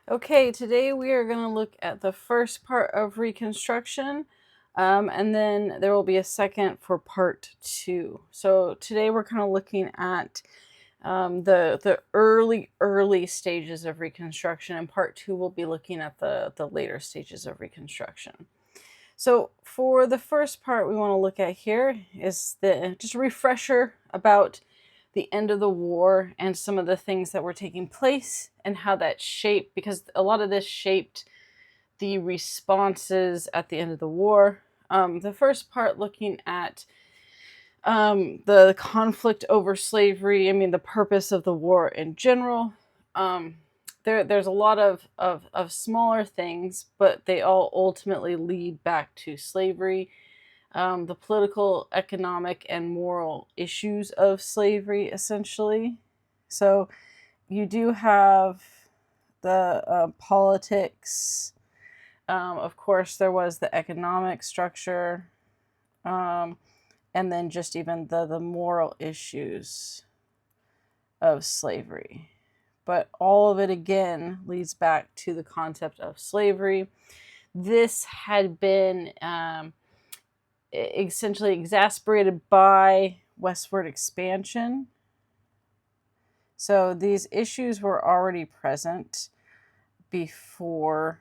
Okay, today we are going to look at the first part of Reconstruction, and then there will be a second for part two. So today we're kind of looking at the early stages of Reconstruction, and part two will be looking at the later stages of Reconstruction. So for the first part we want to look at here is just a refresher about the end of the war and some of the things that were taking place and how that shaped, because a lot of this shaped the responses at the end of the war. The first part looking at the conflict over slavery, the purpose of the war in general. There's a lot of smaller things, but they all ultimately lead back to slavery. The political, economic, and moral issues of slavery, essentially. So you do have the politics. Of course, there was the economic structure, and then just even the moral issues of slavery. But all of it, again, leads back to the concept of slavery. This had been essentially exacerbated by westward expansion. So these issues were already present before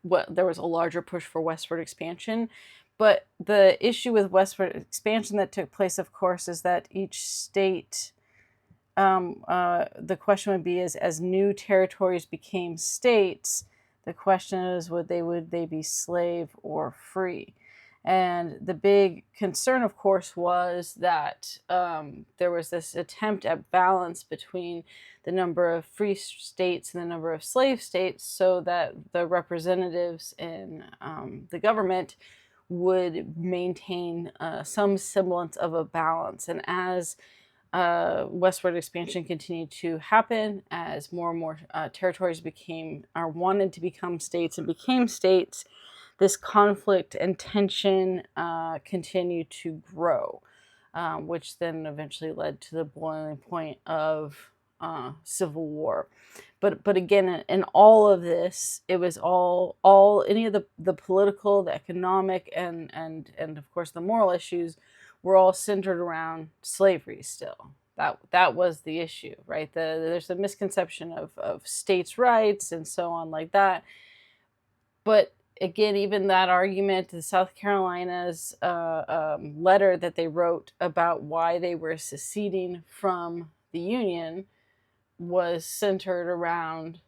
there was a larger push for westward expansion. But the issue with westward expansion that took place, of course, is that each state, the question would be is, as new territories became states, the question is would they be slave or free? And the big concern, of course, was that there was this attempt at balance between the number of free states and the number of slave states, so that the representatives in the government would maintain some semblance of a balance. And as westward expansion continued to happen, as more and more territories wanted to become states and became states, this conflict and tension continued to grow, which then eventually led to the boiling point of civil war. But again, in all of this, it was all any of the political, the economic, and of course the moral issues were all centered around slavery still. That was the issue, right? There's a misconception of states' rights and so on like that. But again, even that argument, the South Carolina's letter that they wrote about why they were seceding from the Union was centered around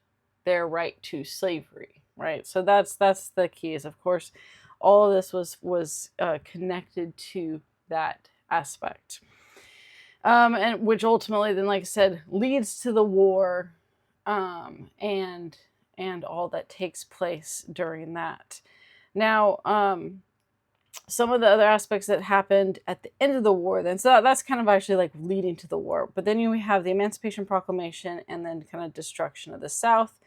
their right to slavery, right? So that's the key. Is of course, all of this was connected to that aspect, and which ultimately, then, like I said, leads to the war, and all that takes place during that. Now, some of the other aspects that happened at the end of the war, then, so that's kind of actually like leading to the war. But then you have the Emancipation Proclamation and then kind of destruction of the South,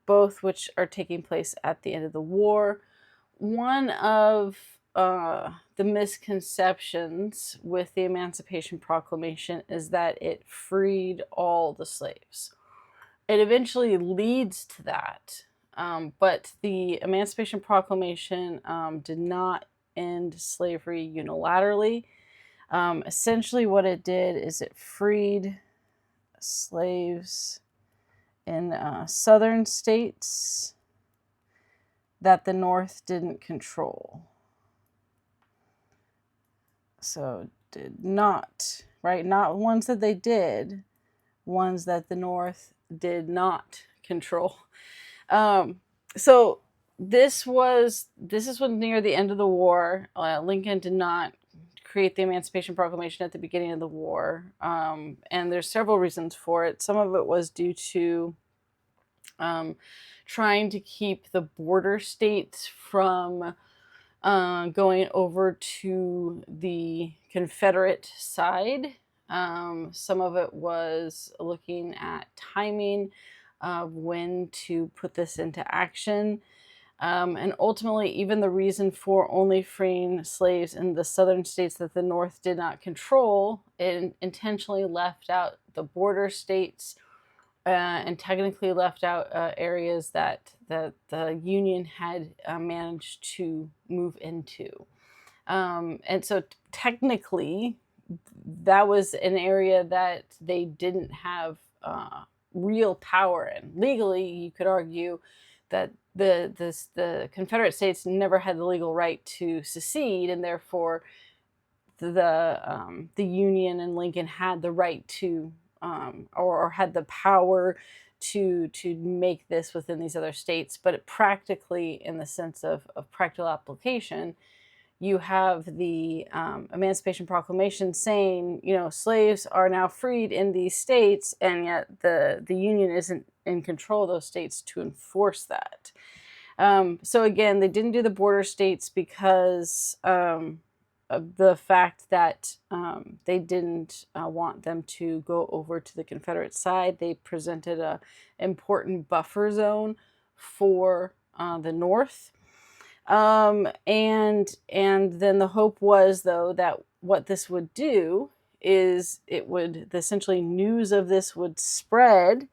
both which are taking place at the end of the war. One of the misconceptions with the Emancipation Proclamation is that it freed all the slaves. It eventually leads to that, but the Emancipation Proclamation did not end slavery unilaterally. Essentially, what it did is it freed slaves in southern states that the North didn't control. So did not, right? Not ones that they did, ones that the North did not control. So this is when, near the end of the war, Lincoln did not create the Emancipation Proclamation at the beginning of the war, and there's several reasons for it. Some of it was due to trying to keep the border states from going over to the Confederate side. Some of it was looking at timing of when to put this into action. And ultimately, even the reason for only freeing slaves in the southern states that the North did not control, it intentionally left out the border states and technically left out areas that the Union had managed to move into. And so technically, that was an area that they didn't have real power in. Legally, you could argue that the Confederate States never had the legal right to secede, and therefore the Union and Lincoln had the right to or had the power to make this within these other states. But practically, in the sense of practical application, you have the Emancipation Proclamation saying, slaves are now freed in these states, and yet the Union isn't in control of those states to enforce that. So again, they didn't do the border states because of the fact that they didn't want them to go over to the Confederate side. They presented a important buffer zone for the North. And then the hope was, though, that what this would do is essentially news of this would spread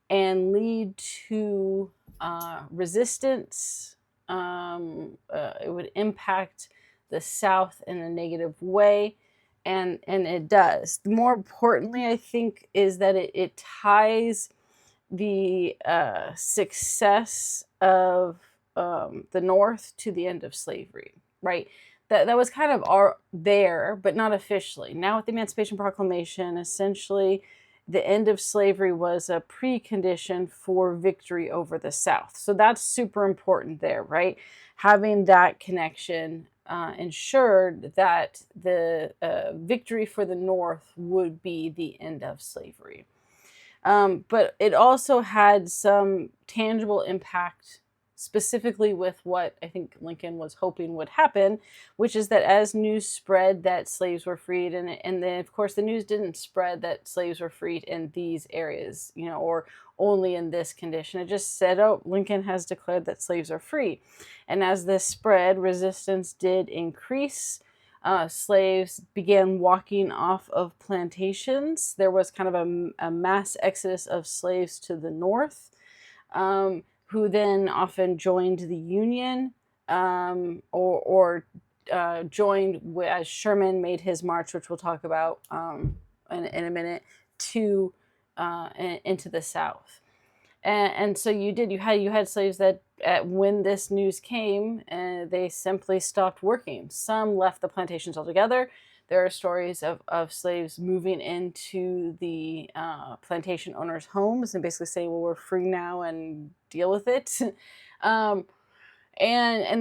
and lead to resistance. It would impact the South in a negative way, and it does. More importantly, I think, is that it ties the success of the North to the end of slavery, right? That was kind of there, but not officially. Now with the Emancipation Proclamation, essentially the end of slavery was a precondition for victory over the South. So that's super important there, right? Having that connection ensured that the victory for the North would be the end of slavery. But it also had some tangible impact, specifically with what I think Lincoln was hoping would happen, which is that as news spread that slaves were freed, and then of course the news didn't spread that slaves were freed in these areas, or only in this condition. It just said, oh, Lincoln has declared that slaves are free. And as this spread, resistance did increase. Slaves began walking off of plantations. There was kind of a mass exodus of slaves to the North, who then often joined the Union or joined as Sherman made his march, which we'll talk about in a minute, to into the South. And so you had slaves that when this news came, they simply stopped working. Some left the plantations altogether. There are stories of slaves moving into the plantation owners' homes and basically saying, well, we're free now and deal with it. And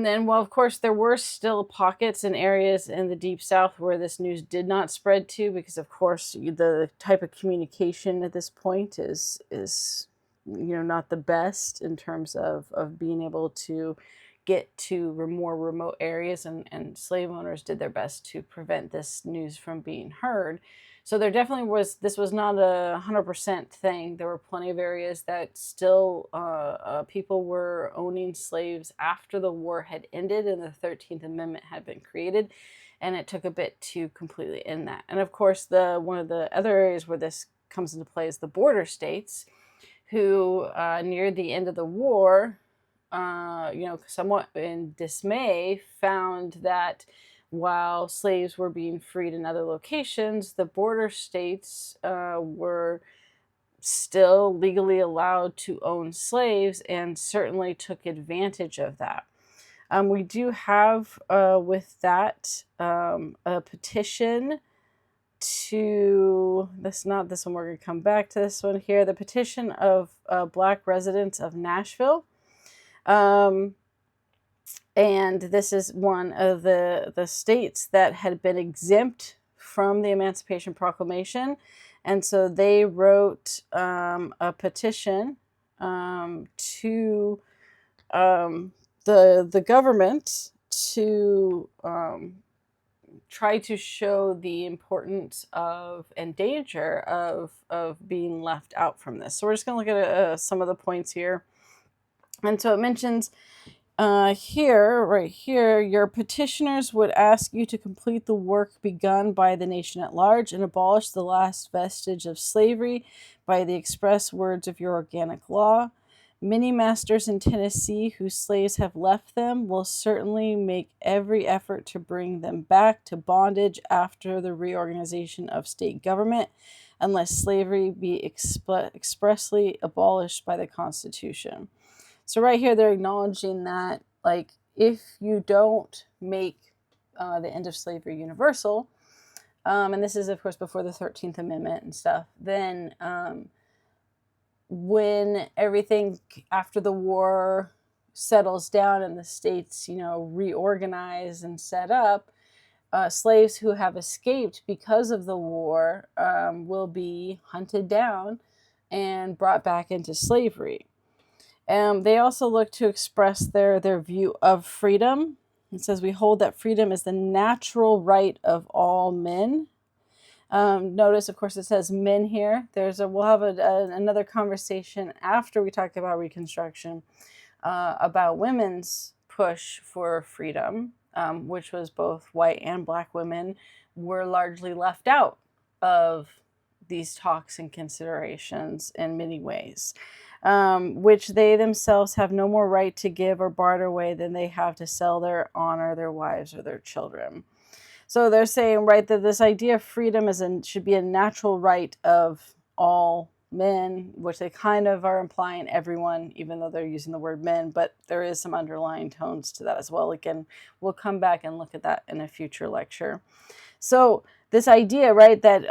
then, well, of course, there were still pockets and areas in the Deep South where this news did not spread to, because, of course, the type of communication at this point is not the best in terms of being able to get to more remote areas, and slave owners did their best to prevent this news from being heard. So there definitely this was not a 100% thing. There were plenty of areas that still people were owning slaves after the war had ended and the 13th Amendment had been created, and it took a bit to completely end that. And of course, one of the other areas where this comes into play is the border states, who near the end of the war, somewhat in dismay, found that while slaves were being freed in other locations, the border states were still legally allowed to own slaves, and certainly took advantage of that. We do have with that a petition to not this one, we're going to come back to this one here, the petition of Black residents of Nashville. And this is one of the states that had been exempt from the Emancipation Proclamation. And so they wrote a petition to the government to try to show the importance of and danger of being left out from this. So we're just going to look at some of the points here. And so it mentions right here, your petitioners would ask you to complete the work begun by the nation at large and abolish the last vestige of slavery by the express words of your organic law. Many masters in Tennessee whose slaves have left them will certainly make every effort to bring them back to bondage after the reorganization of state government, unless slavery be expressly abolished by the Constitution. So right here, they're acknowledging that, like, if you don't make the end of slavery universal, and this is, of course, before the 13th Amendment and stuff, then when everything after the war settles down and the states, reorganize and set up, slaves who have escaped because of the war will be hunted down and brought back into slavery. They also look to express their view of freedom. It says, we hold that freedom is the natural right of all men. Notice, of course, it says men here. We'll have another conversation after we talk about Reconstruction about women's push for freedom, which was both white and black women were largely left out of these talks and considerations in many ways, which they themselves have no more right to give or barter away than they have to sell their honor, their wives, or their children. So they're saying, right, that this idea of freedom should be a natural right of all men, which they kind of are implying everyone, even though they're using the word men, but there is some underlying tones to that as well. Again, we'll come back and look at that in a future lecture. So this idea, right, that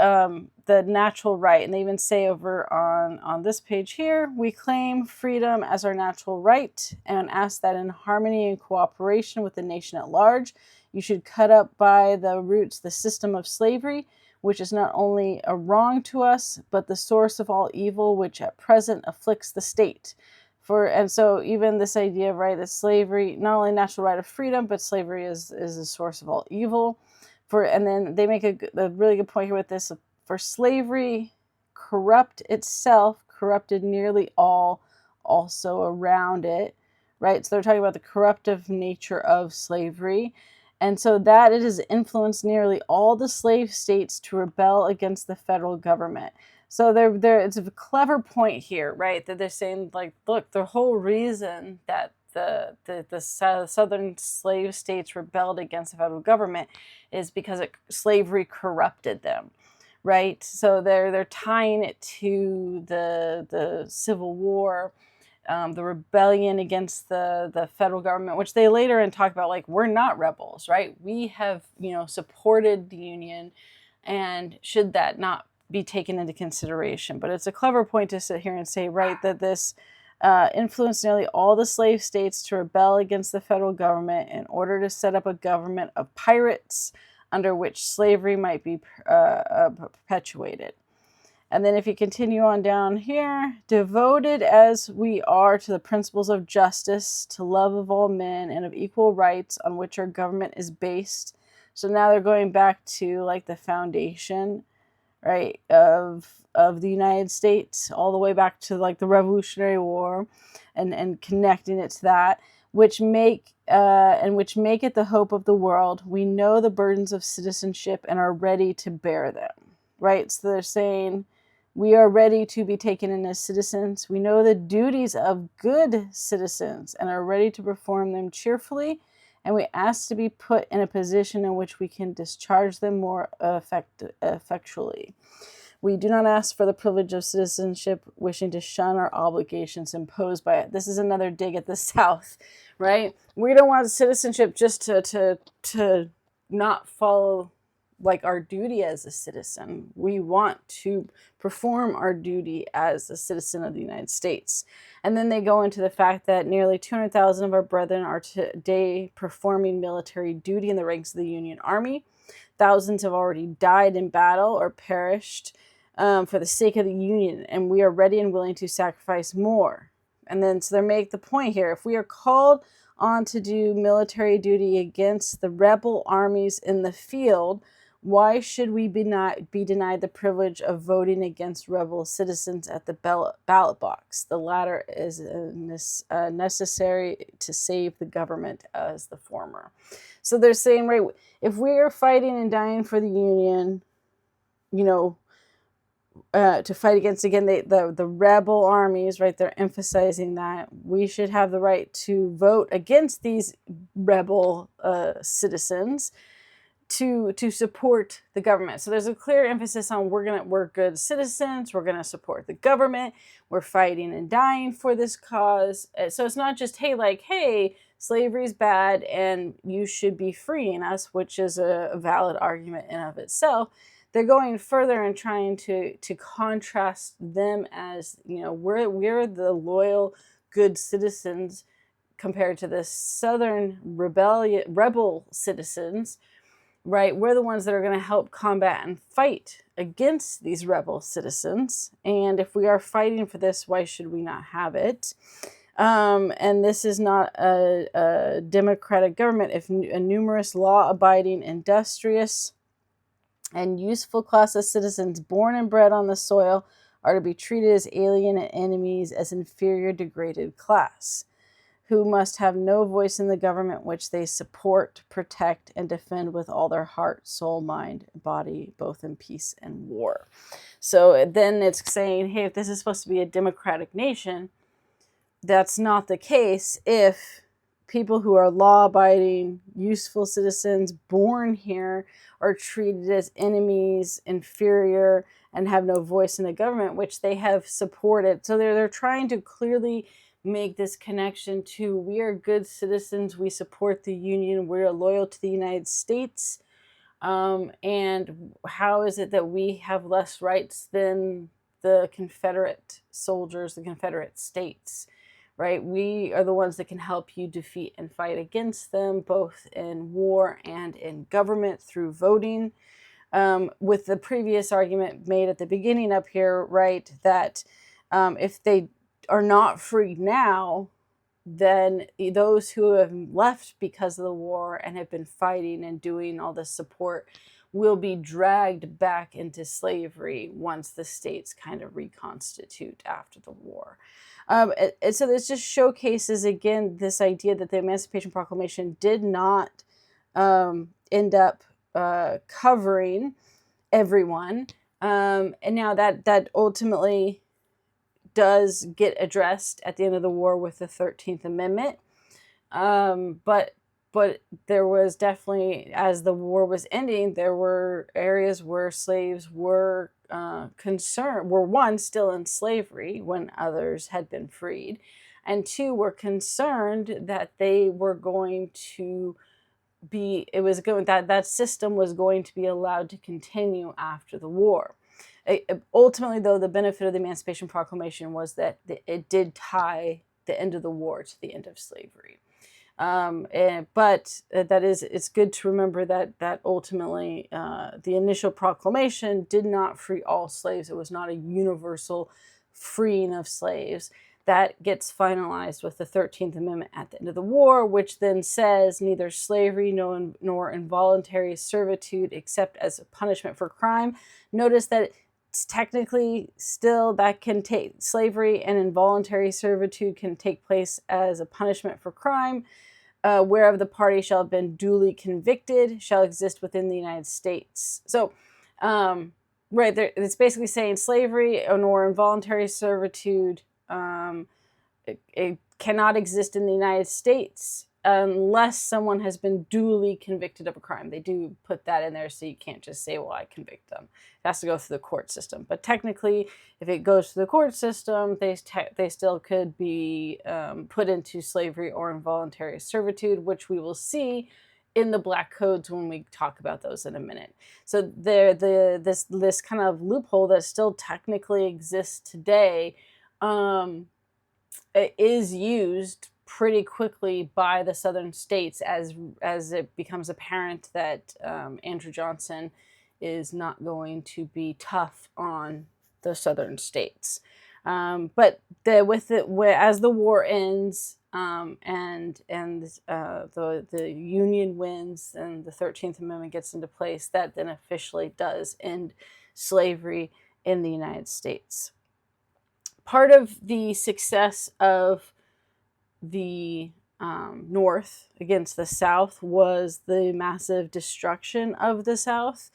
the natural right, and they even say over on this page here, we claim freedom as our natural right and ask that in harmony and cooperation with the nation at large, you should cut up by the roots the system of slavery, which is not only a wrong to us, but the source of all evil which at present afflicts the state. And so even this idea, right, that slavery, not only natural right of freedom, but slavery is the source of all evil. And then they make a really good point here with this. For slavery, corrupted nearly all also around it, right? So they're talking about the corruptive nature of slavery. And so that it has influenced nearly all the slave states to rebel against the federal government. So it's a clever point here, right? That they're saying, like, look, the whole reason that the southern slave states rebelled against the federal government is because slavery corrupted them, right? So they're tying it to the Civil War, the rebellion against the federal government, which they later and talk about, like, we're not rebels, right? We have, supported the Union, and should that not be taken into consideration? But it's a clever point to sit here and say, right, that this influenced nearly all the slave states to rebel against the federal government in order to set up a government of pirates under which slavery might be perpetuated. And then if you continue on down here, devoted as we are to the principles of justice, to love of all men, and of equal rights on which our government is based. So now they're going back to, like, the foundation, right, of the United States, all the way back to, like, the Revolutionary War, and connecting it to that, which make it the hope of the world. We know the burdens of citizenship and are ready to bear them, right? So they're saying, we are ready to be taken in as citizens. We know the duties of good citizens and are ready to perform them cheerfully. And we ask to be put in a position in which we can discharge them more effectually. We do not ask for the privilege of citizenship, wishing to shun our obligations imposed by it. This is another dig at the South, right? We don't want citizenship just to not follow, like, our duty as a citizen. We want to perform our duty as a citizen of the United States. And then they go into the fact that nearly 200,000 of our brethren are today performing military duty in the ranks of the Union Army. Thousands have already died in battle or perished for the sake of the Union, and we are ready and willing to sacrifice more. And then so they make the point here, if we are called on to do military duty against the rebel armies in the field, Why should we be denied the privilege of voting against rebel citizens at the ballot box? The latter is necessary to save the government as the former. So they're saying, right, if we are fighting and dying for the Union, you know, to fight against, again, the rebel armies, right? They're emphasizing that we should have the right to vote against these rebel citizens to support the government. So there's a clear emphasis on we're good citizens, we're gonna support the government, we're fighting and dying for this cause. So it's not just hey, slavery's bad and you should be freeing us, which is a valid argument in of itself. They're going further and trying to contrast them as, we're the loyal, good citizens compared to the Southern rebel citizens, right? We're the ones that are going to help combat and fight against these rebel citizens. And if we are fighting for this, why should we not have it? And this is not a democratic government if a numerous law-abiding, industrious, and useful class of citizens born and bred on the soil are to be treated as alien and enemies, as inferior, degraded class, who must have no voice in the government which they support, protect, and defend with all their heart, soul, mind, body, both in peace and war. So then it's saying, hey, if this is supposed to be a democratic nation, that's not the case if people who are law-abiding, useful citizens born here are treated as enemies, inferior, and have no voice in the government, which they have supported. So they're trying to clearly make this connection to, we are good citizens, we support the Union, we're loyal to the United States, and how is it that we have less rights than the Confederate soldiers, the Confederate states? Right? We are the ones that can help you defeat and fight against them, both in war and in government through voting. With the previous argument made at the beginning up here, right, that if they are not free now, then those who have left because of the war and have been fighting and doing all this support will be dragged back into slavery once the states kind of reconstitute after the war. And so this just showcases, again, this idea that the Emancipation Proclamation did not end up covering everyone. And now that ultimately does get addressed at the end of the war with the 13th Amendment. But there was definitely, as the war was ending, there were areas where slaves were one, still in slavery when others had been freed, and two, were concerned that they were going to be, that system was going to be allowed to continue after the war. Ultimately, though, the benefit of the Emancipation Proclamation was that it did tie the end of the war to the end of slavery. But it's good to remember that ultimately the initial proclamation did not free all slaves. It was not a universal freeing of slaves. That gets finalized with the 13th Amendment at the end of the war, which then says neither slavery nor involuntary servitude except as a punishment for crime. Notice that it's technically still that can take slavery and involuntary servitude can take place as a punishment for crime. Whereof the party shall have been duly convicted, shall exist within the United States. So, right there, it's basically saying slavery nor involuntary servitude it cannot exist in the United States unless someone has been duly convicted of a crime. They do put that in there, so you can't just say, well, I convict them. It has to go through the court system. But technically, if it goes through the court system, they still could be put into slavery or involuntary servitude, which we will see in the Black Codes when we talk about those in a minute. So this kind of loophole that still technically exists today is used pretty quickly by the Southern states as it becomes apparent that Andrew Johnson is not going to be tough on the Southern states. But as the war ends, the Union wins and the 13th Amendment gets into place, that then officially does end slavery in the United States. Part of the success of the North against the South was the massive destruction of the South.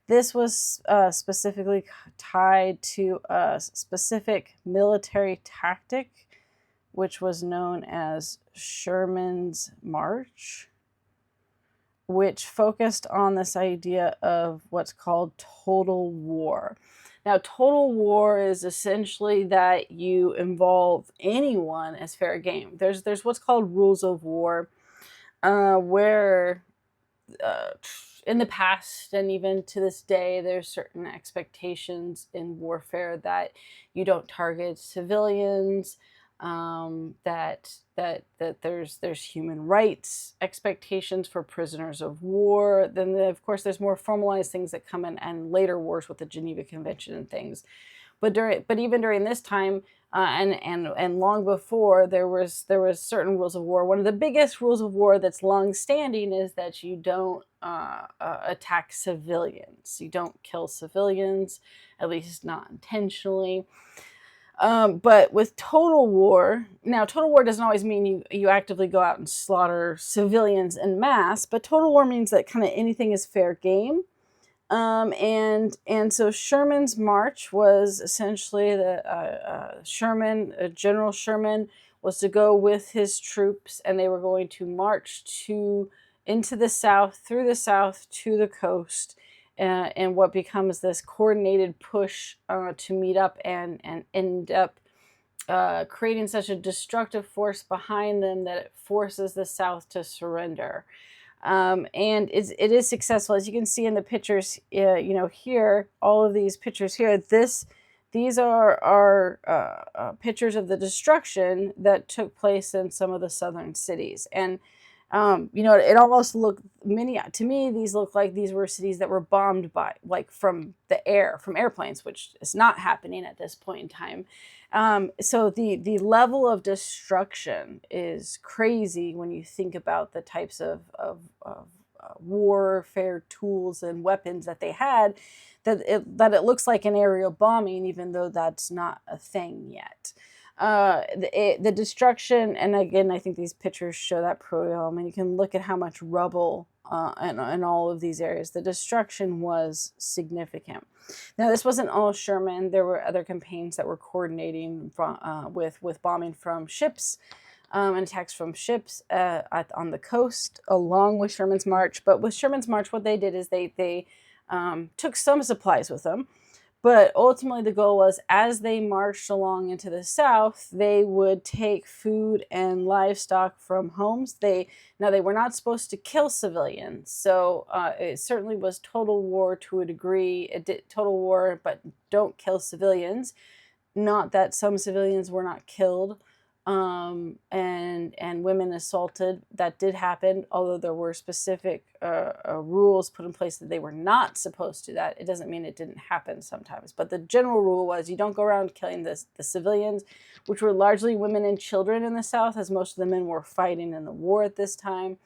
This was specifically tied to a specific military tactic, which was known as Sherman's March, which focused on this idea of what's called total war. Now, total war is essentially that you involve anyone as fair game. There's what's called rules of war, where in the past and even to this day, there's certain expectations in warfare that you don't target civilians, that there's human rights expectations for prisoners of war. Then of course there's more formalized things that come in and later wars with the Geneva Convention and things. But even during this time, and long before, there was certain rules of war. One of the biggest rules of war that's long standing is that you don't attack civilians. You don't kill civilians, at least not intentionally. But with total war, now total war doesn't always mean you actively go out and slaughter civilians en masse, but total war means that kind of anything is fair game. And so Sherman's March was essentially the General Sherman was to go with his troops, and they were going to march into the South, through the South to the coast, and what becomes this coordinated push to meet up and end up creating such a destructive force behind them that it forces the South to surrender. And it is successful, as you can see in the pictures. Here, all of these pictures here. These are pictures of the destruction that took place in some of the southern cities. And it almost looked to me. These look like these were cities that were bombed from the air, from airplanes, which is not happening at this point in time. So the level of destruction is crazy when you think about the types of warfare tools and weapons that they had. That it looks like an aerial bombing, even though that's not a thing yet. The destruction, and again, I think these pictures show that pretty well. I mean, you can look at how much rubble in all of these areas. The destruction was significant. Now, this wasn't all Sherman. There were other campaigns that were coordinating with bombing from ships and attacks from ships on the coast, along with Sherman's March. But with Sherman's March, what they did is they took some supplies with them. But ultimately, the goal was, as they marched along into the South, they would take food and livestock from homes. They were not supposed to kill civilians, so it certainly was total war to a degree. It did total war, but don't kill civilians. Not that some civilians were not killed, and women assaulted. That did happen, although there were specific rules put in place that they were not supposed to do that. It doesn't mean it didn't happen sometimes, but the general rule was you don't go around killing the civilians, which were largely women and children in the South, as most of the men were fighting in the war at this time.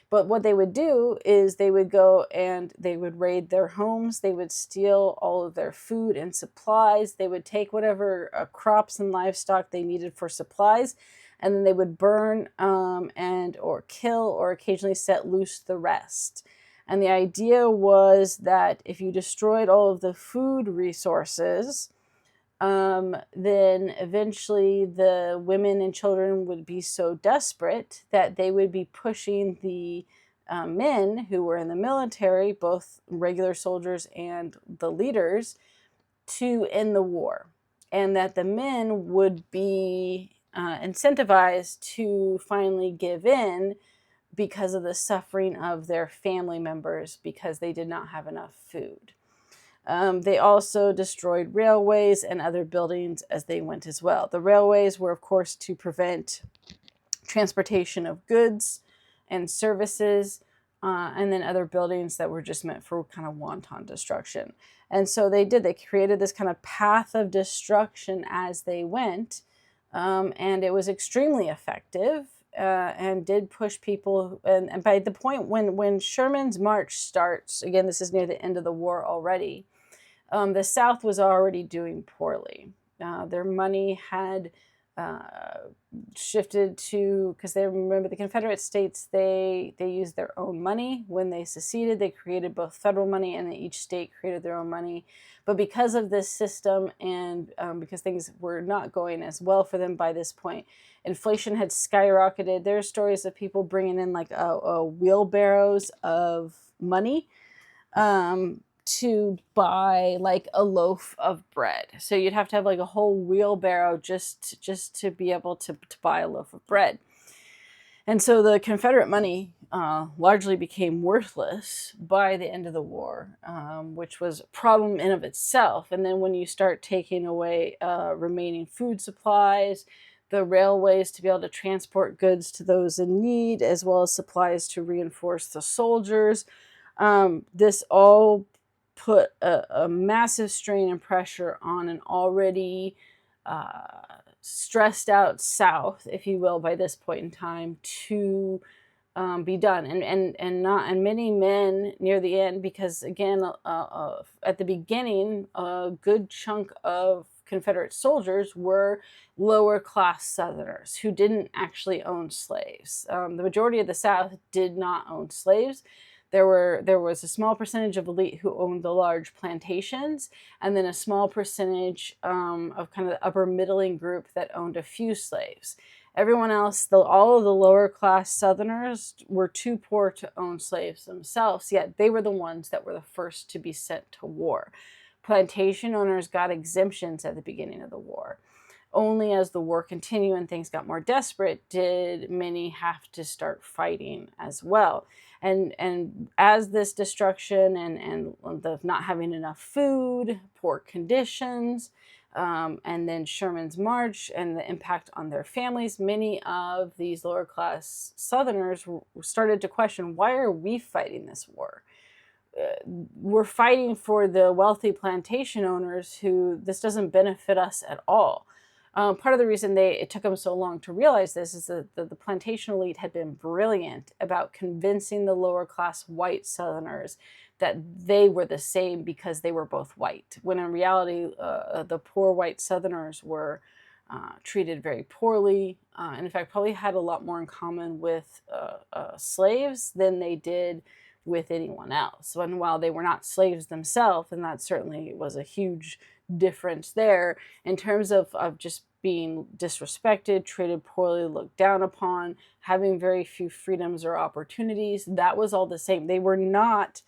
But what they would do is they would go and they would raid their homes. They would steal all of their food and supplies. They would take whatever crops and livestock they needed for supplies, and then they would burn or kill or occasionally set loose the rest. And the idea was that if you destroyed all of the food resources, then eventually the women and children would be so desperate that they would be pushing the men who were in the military, both regular soldiers and the leaders, to end the war. And that the men would be incentivized to finally give in because of the suffering of their family members because they did not have enough food. They also destroyed railways and other buildings as they went as well. The railways were, of course, to prevent transportation of goods and services, and then other buildings that were just meant for kind of wanton destruction. And so they created this kind of path of destruction as they went, and it was extremely effective. and did push people. And by the point when Sherman's march starts, again, this is near the end of the war already, the South was already doing poorly. Their money had shifted to, because they remember the Confederate States, they used their own money when they seceded. They created both federal money, and each state created their own money. But because of this system, and because things were not going as well for them by this point, inflation had skyrocketed. There are stories of people bringing in like wheelbarrows of money to buy like a loaf of bread. So you'd have to have like a whole wheelbarrow just to be able to buy a loaf of bread. And so the Confederate money largely became worthless by the end of the war, which was a problem in of itself. And then when you start taking away remaining food supplies, the railways to be able to transport goods to those in need, as well as supplies to reinforce the soldiers, this all put a massive strain and pressure on an already stressed out South, if you will, by this point in time, to be done. And many men near the end, because again, at the beginning, a good chunk of Confederate soldiers were lower class Southerners who didn't actually own slaves. The majority of the South did not own slaves. There was a small percentage of elite who owned the large plantations, and then a small percentage of kind of the upper middling group that owned a few slaves. Everyone else, all of the lower class Southerners, were too poor to own slaves themselves, yet they were the ones that were the first to be sent to war. Plantation owners got exemptions at the beginning of the war. Only as the war continued and things got more desperate did many have to start fighting as well. And as this destruction and the not having enough food, poor conditions, and then Sherman's march and the impact on their families, many of these lower class Southerners started to question, why are we fighting this war? We're fighting for the wealthy plantation owners who this doesn't benefit us at all. Part of the reason it took them so long to realize this is that the plantation elite had been brilliant about convincing the lower class white Southerners that they were the same because they were both white, when in reality the poor white Southerners were treated very poorly, and in fact probably had a lot more in common with slaves than they did with anyone else. And while they were not slaves themselves, and that certainly was a huge difference there in terms of just being disrespected, treated poorly, looked down upon, having very few freedoms or opportunities, that was all the same. They were not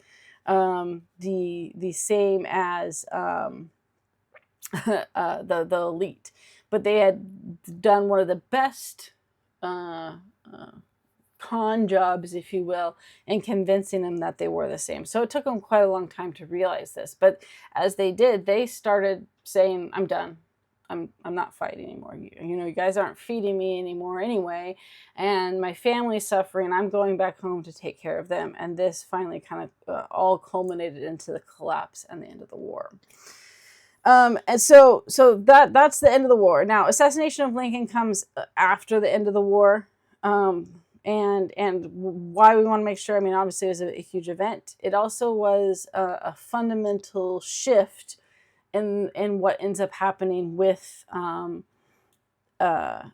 the same as the elite, but they had done one of the best con jobs, if you will, in convincing them that they were the same. So it took them quite a long time to realize this. But as they did, they started saying, I'm done. I'm not fighting anymore. You guys aren't feeding me anymore anyway. And my family's suffering. I'm going back home to take care of them. And this finally kind of all culminated into the collapse and the end of the war. And so that's the end of the war. Now, assassination of Lincoln comes after the end of the war. And why we want to make sure, I mean, obviously it was a huge event. It also was a fundamental shift in what ends up happening with the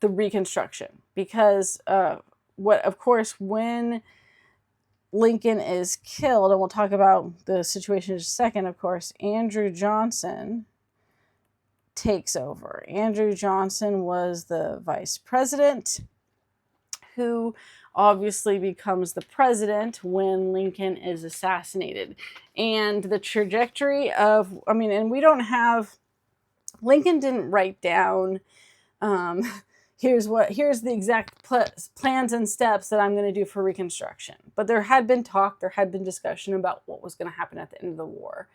Reconstruction. Because of course, when Lincoln is killed, and we'll talk about the situation in just a second, of course, Andrew Johnson takes over. Andrew Johnson was the vice president, who obviously becomes the president when Lincoln is assassinated. And the trajectory of, and we don't have, Lincoln didn't write down, here's the exact plans and steps that I'm going to do for Reconstruction. But there had been talk, there had been discussion about what was going to happen at the end of the war.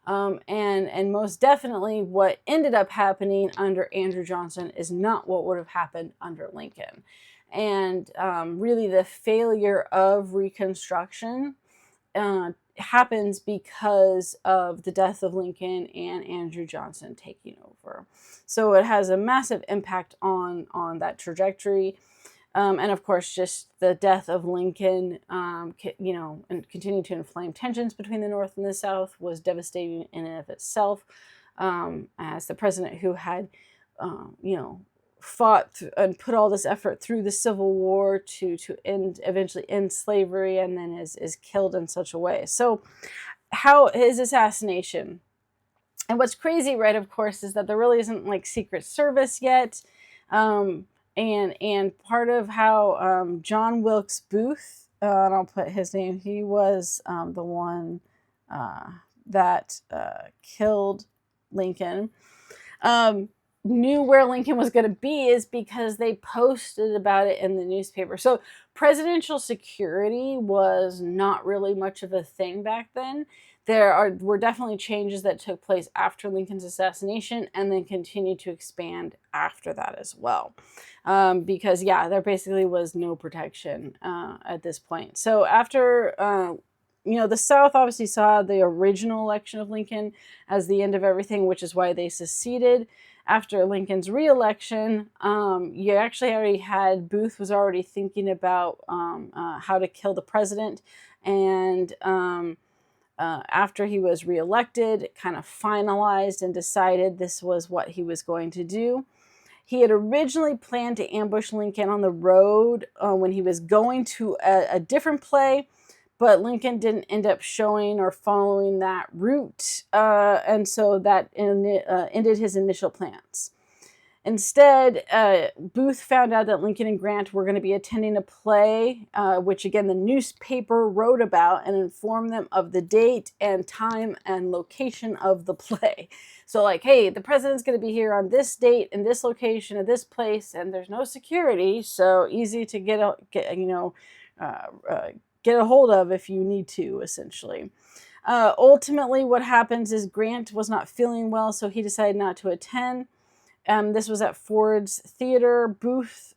And most definitely what ended up happening under Andrew Johnson is not what would have happened under Lincoln. And really the failure of Reconstruction happens because of the death of Lincoln and Andrew Johnson taking over. So it has a massive impact on that trajectory. And of course, just the death of Lincoln, and continued to inflame tensions between the North and the South was devastating in and of itself. As the president who had, you know, fought and put all this effort through the Civil War to eventually end slavery, and then is killed in such a way. So, how his assassination. And what's crazy, right, of course, is that there really isn't like Secret Service yet. And part of how John Wilkes Booth, and I'll put his name, he was the one that killed Lincoln, knew where Lincoln was going to be is because they posted about it in the newspaper. So presidential security was not really much of a thing back then. Were definitely changes that took place after Lincoln's assassination and then continued to expand after that as well. Because, yeah, there basically was no protection at this point. So after, the South obviously saw the original election of Lincoln as the end of everything, which is why they seceded. After Lincoln's re-election, you actually already had, Booth was already thinking about how to kill the president. And after he was reelected, kind of finalized and decided this was what he was going to do. He had originally planned to ambush Lincoln on the road when he was going to a different play, but Lincoln didn't end up showing or following that route, and so that ended his initial plans. Instead, Booth found out that Lincoln and Grant were going to be attending a play, which again the newspaper wrote about and informed them of the date and time and location of the play. So like, hey, the president's going to be here on this date and this location at this place, and there's no security, so easy to get a hold of if you need to, essentially. Ultimately, what happens is Grant was not feeling well, so he decided not to attend. This was at Ford's Theater. Booth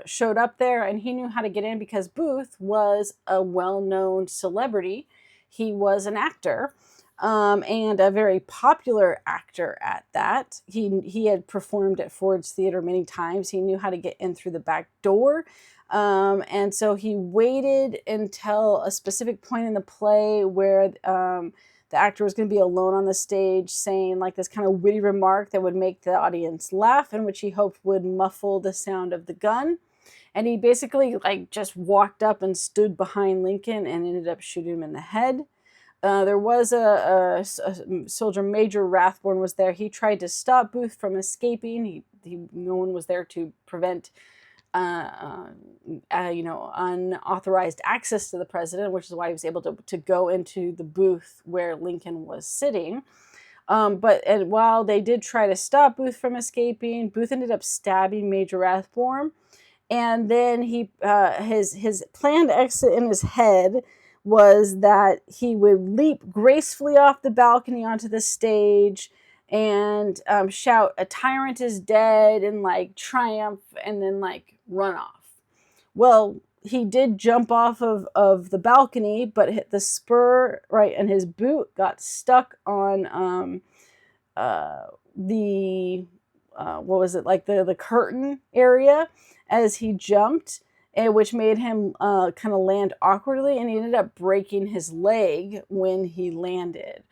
showed up there, and he knew how to get in because Booth was a well-known celebrity. He was an actor, and a very popular actor at that. He had performed at Ford's Theater many times. He knew how to get in through the back door. And so he waited until a specific point in the play where the actor was going to be alone on the stage saying like this kind of witty remark that would make the audience laugh, and which he hoped would muffle the sound of the gun. And he basically like just walked up and stood behind Lincoln and ended up shooting him in the head. There was a soldier, Major Rathbone was there. He tried to stop Booth from escaping. No one was there to prevent unauthorized access to the president, which is why he was able to go into the booth where Lincoln was sitting. But while they did try to stop Booth from escaping, Booth ended up stabbing Major Rathbone. And then his planned exit in his head was that he would leap gracefully off the balcony onto the stage and shout, "A tyrant is dead," and like triumph, and then like run off. Well, he did jump off of the balcony, but hit the spur, right, and his boot got stuck on the curtain area as he jumped, which made him kind of land awkwardly, and he ended up breaking his leg when he landed.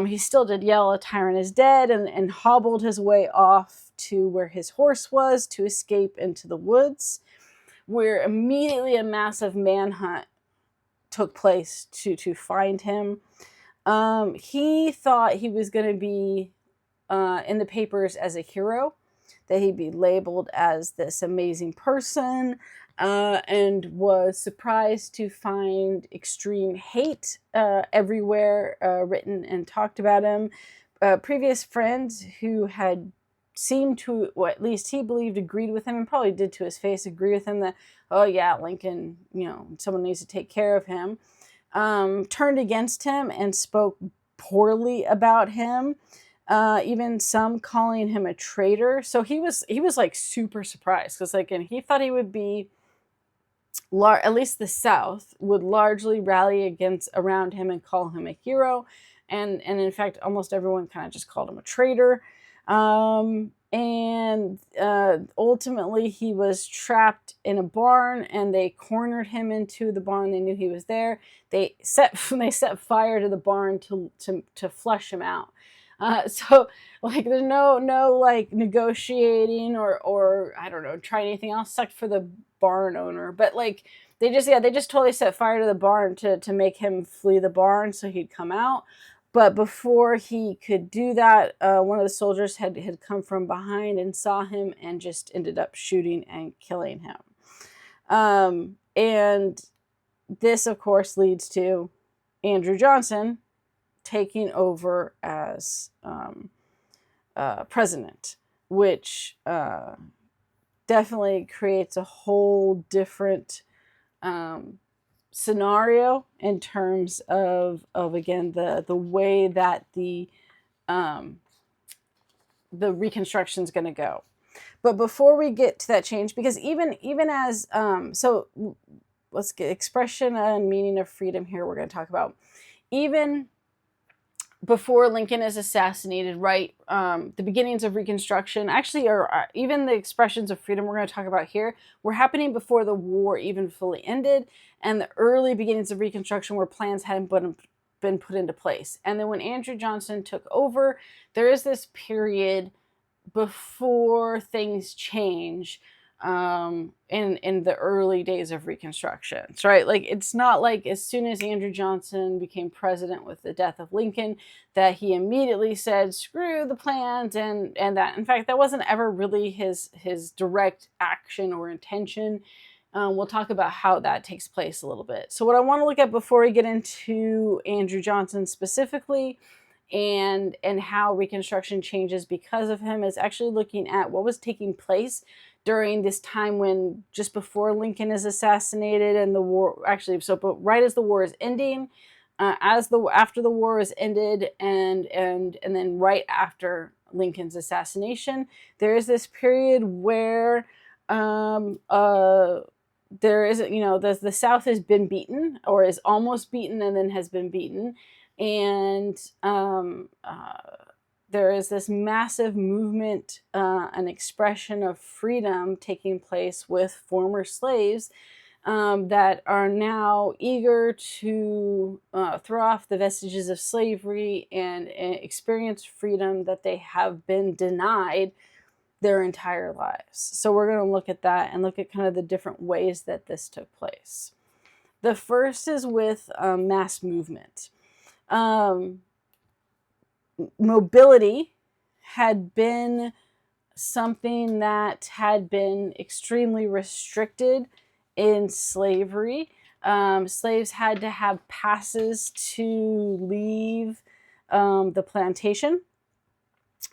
He still did yell, "A tyrant is dead," and hobbled his way off to where his horse was to escape into the woods, where immediately a massive manhunt took place to find him. He thought he was going to be in the papers as a hero, that he'd be labeled as this amazing person, and was surprised to find extreme hate everywhere written and talked about him. Previous friends who had seemed to, or at least he believed, agreed with him, and probably did to his face, agree with him that, oh yeah, Lincoln, someone needs to take care of him, turned against him and spoke poorly about him. Even some calling him a traitor. So he was like super surprised, because like, and he thought he would be, at least the South would largely rally around him and call him a hero, and in fact almost everyone kind of just called him a traitor. And ultimately he was trapped in a barn, and they cornered him into the barn. They knew he was there. They set fire to the barn to flush him out. So like there's no like negotiating or I don't know, trying anything else. Sucked for the barn owner, but like they just totally set fire to the barn to make him flee the barn so he'd come out. But before he could do that, one of the soldiers had come from behind and saw him and just ended up shooting and killing him. And this, of course, leads to Andrew Johnson taking over as president, which definitely creates a whole different scenario in terms of again the way that the Reconstruction is going to go. But before we get to that change, because even as so let's get expression and meaning of freedom here, we're going to talk about even before Lincoln is assassinated, right? The beginnings of Reconstruction actually are even the expressions of freedom we're going to talk about here were happening before the war even fully ended, and the early beginnings of Reconstruction where plans hadn't been put into place. And then when Andrew Johnson took over, there is this period before things change in the early days of Reconstruction, right? Like it's not like as soon as Andrew Johnson became president with the death of Lincoln that he immediately said screw the plans, and that in fact that wasn't ever really his direct action or intention. We'll talk about how that takes place a little bit. So what I want to look at before we get into Andrew Johnson specifically and how Reconstruction changes because of him is actually looking at what was taking place during this time when just before Lincoln is assassinated and the war but right as the war is ending, after the war is ended, and then right after Lincoln's assassination, there is this period where there is, the South has been beaten or is almost beaten and then has been beaten, and there is this massive movement, an expression of freedom taking place with former slaves that are now eager to throw off the vestiges of slavery and experience freedom that they have been denied their entire lives. So we're going to look at that and look at kind of the different ways that this took place. The first is with mass movement. Mobility had been something that had been extremely restricted in slavery. Slaves had to have passes to leave the plantation.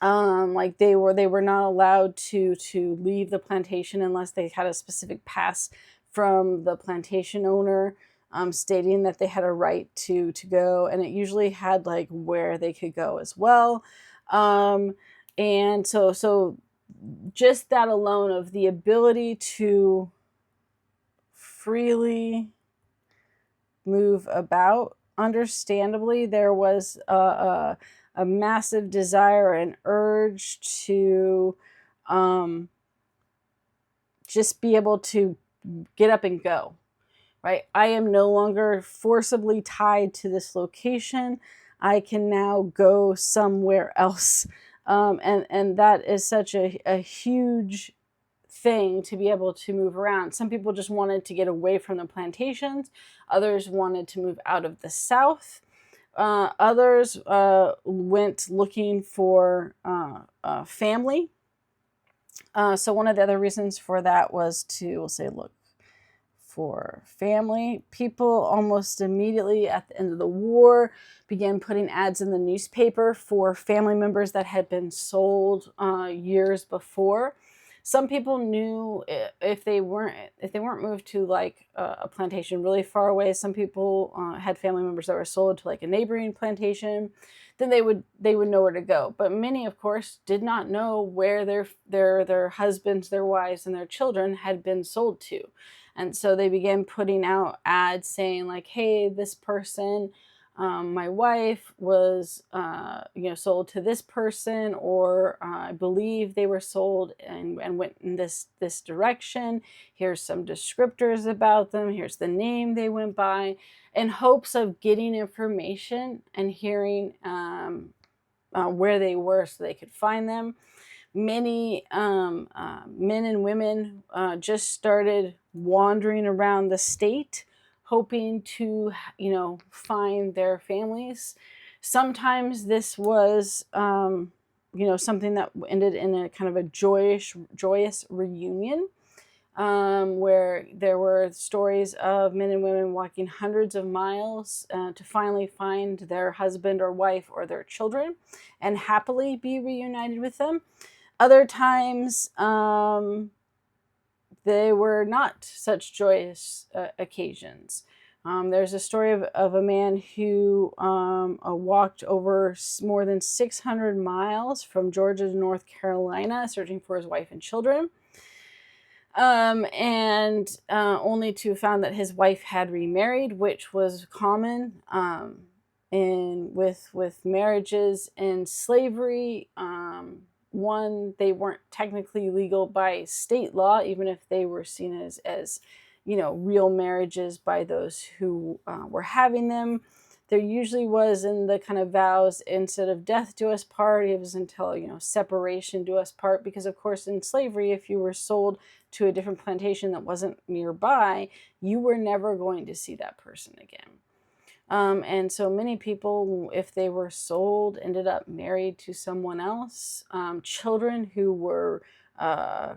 Like they were not allowed to leave the plantation unless they had a specific pass from the plantation owner, stating that they had a right to go, and it usually had like where they could go as well. And so just that alone of the ability to freely move about, understandably, there was a massive desire and urge to just be able to get up and go, right? I am no longer forcibly tied to this location. I can now go somewhere else. And that is such a huge thing to be able to move around. Some people just wanted to get away from the plantations. Others wanted to move out of the South. Others went looking for family. So one of the other reasons for that was to, we'll say, look for family. People almost immediately at the end of the war began putting ads in the newspaper for family members that had been sold years before. Some people knew if they weren't moved to like a plantation really far away. Some people had family members that were sold to like a neighboring plantation. Then they would know where to go. But many, of course, did not know where their husbands, their wives, and their children had been sold to. And so they began putting out ads saying like, hey, this person my wife was, sold to this person, or I believe they were sold and went in this direction. Here's some descriptors about them. Here's the name they went by, in hopes of getting information and hearing where they were so they could find them. Many men and women just started wandering around the state, hoping to, find their families. Sometimes this was, something that ended in a kind of a joyous reunion, where there were stories of men and women walking hundreds of miles to finally find their husband or wife or their children and happily be reunited with them. Other times, they were not such joyous occasions. There's a story of a man who walked over more than 600 miles from Georgia to North Carolina searching for his wife and children. And only to found that his wife had remarried, which was common with marriages in slavery. One, they weren't technically legal by state law, even if they were seen as real marriages by those who were having them. There usually was in the kind of vows, instead of death do us part, it was until separation do us part. Because of course in slavery, if you were sold to a different plantation that wasn't nearby, you were never going to see that person again. And so many people, if they were sold, ended up married to someone else. Children who were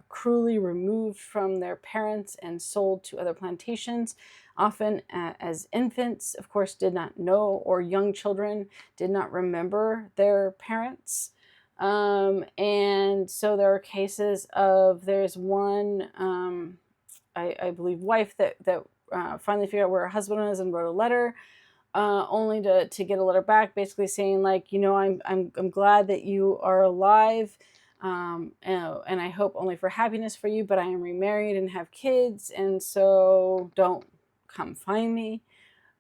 cruelly removed from their parents and sold to other plantations, often as infants, of course, did not know, or young children did not remember their parents. And so there are cases of, there's one, I believe, wife that finally figured out where her husband was and wrote a letter, only to get a letter back basically saying, like, I'm glad that you are alive, and I hope only for happiness for you, but I am remarried and have kids, and so don't come find me.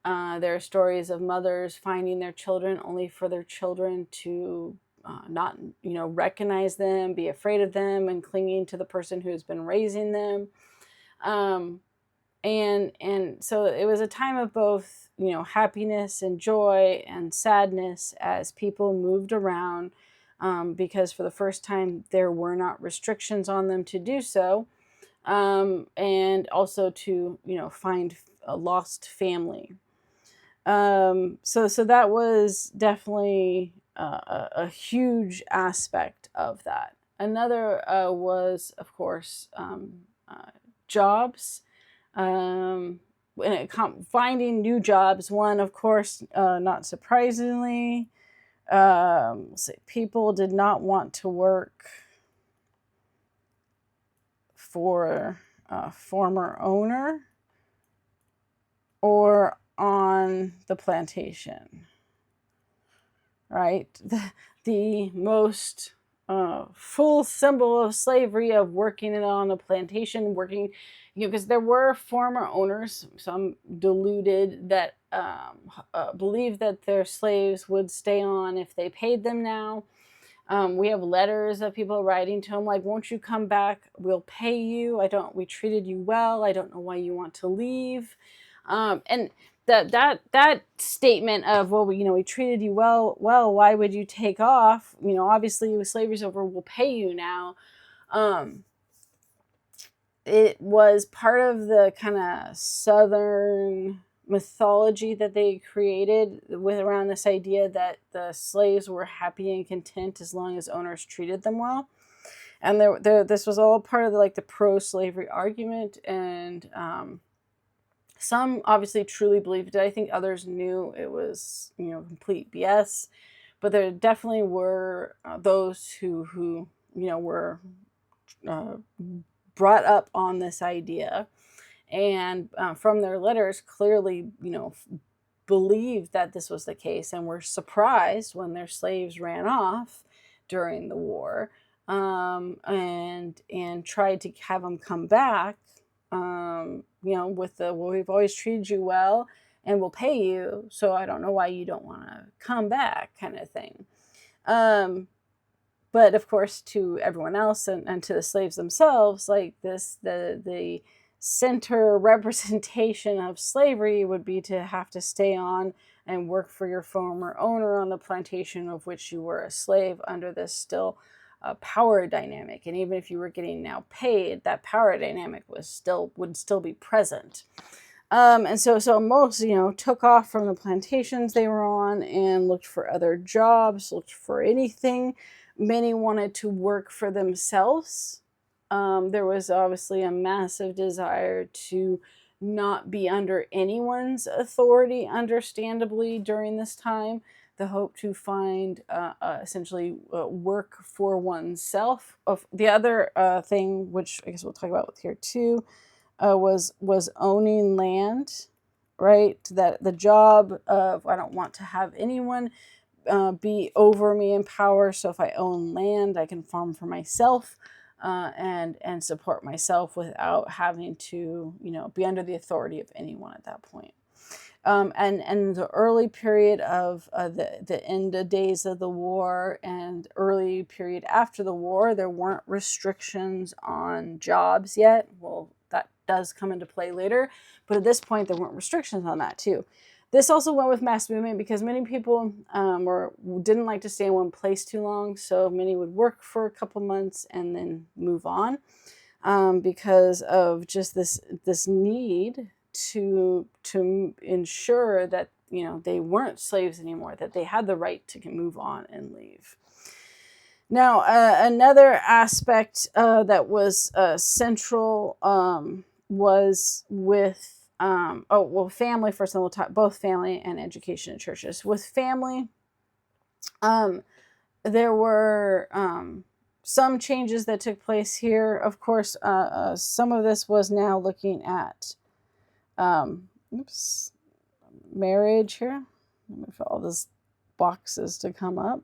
There are stories of mothers finding their children only for their children to not recognize them, be afraid of them, and clinging to the person who has been raising them. And so it was a time of both happiness and joy and sadness as people moved around, because for the first time there were not restrictions on them to do so, and also to find a lost family. So that was definitely a huge aspect of that. Another was, of course, jobs. Finding new jobs. One, of course, not surprisingly, people did not want to work for a former owner or on the plantation, right? The most full symbol of slavery, of working on a plantation, working, because there were former owners, some deluded, that believed that their slaves would stay on if they paid them now. We have letters of people writing to them like, won't you come back? We'll pay you. We treated you well. I don't know why you want to leave. And that statement of, well, we treated you well, why would you take off? Obviously slavery's over, we'll pay you now. It was part of the kind of Southern mythology that they created with around this idea that the slaves were happy and content as long as owners treated them well. And this was all part of the pro-slavery argument, and some obviously truly believed it. I think others knew it was complete BS, but there definitely were those who were brought up on this idea, and from their letters clearly believed that this was the case, and were surprised when their slaves ran off during the war, and tried to have them come back, with the, well, we've always treated you well, and we'll pay you. So I don't know why you don't want to come back, kind of thing. But of course, to everyone else and to the slaves themselves, like the center representation of slavery would be to have to stay on and work for your former owner on the plantation of which you were a slave under this still power dynamic. And even if you were getting now paid, that power dynamic would still be present. And so most, took off from the plantations they were on and looked for other jobs, looked for anything. Many wanted to work for themselves. There was obviously a massive desire to not be under anyone's authority, understandably, during this time. The hope to find essentially work for oneself. The other thing, which I guess we'll talk about here too, was owning land, right? That the job of, I don't want to have anyone be over me in power. So if I own land, I can farm for myself and support myself without having to, be under the authority of anyone at that point. And the early period of the end of days of the war and early period after the war, there weren't restrictions on jobs yet. Well, that does come into play later, but at this point there weren't restrictions on that too. This also went with mass movement because many people didn't like to stay in one place too long, so many would work for a couple months and then move on because of just this need to ensure that they weren't slaves anymore, that they had the right to move on and leave. Now, another aspect that was central was with family first, and we'll talk both family and education in churches. With family, there were some changes that took place here. Of course, some of this was now looking at marriage here. Let me for all those boxes to come up.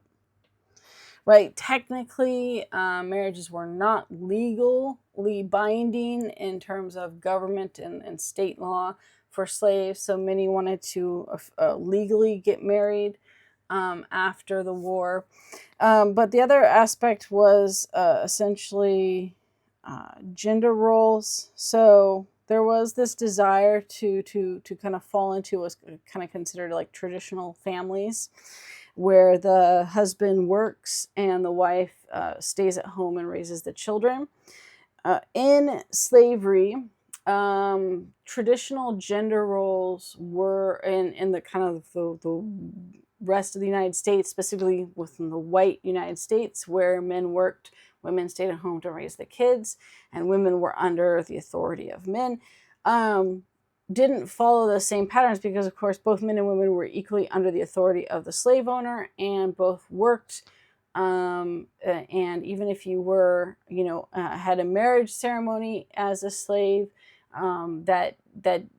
Right, technically, marriages were not legally binding in terms of government and state law for slaves, so many wanted to legally get married after the war. But the other aspect was essentially gender roles. So there was this desire to kind of fall into what's kind of considered like traditional families, where the husband works and the wife stays at home and raises the children. In slavery, traditional gender roles were in the kind of the rest of the United States, specifically within the white United States, where men worked, women stayed at home to raise the kids, and women were under the authority of men. Didn't follow the same patterns because, of course, both men and women were equally under the authority of the slave owner and both worked. And even if you were, had a marriage ceremony as a slave, that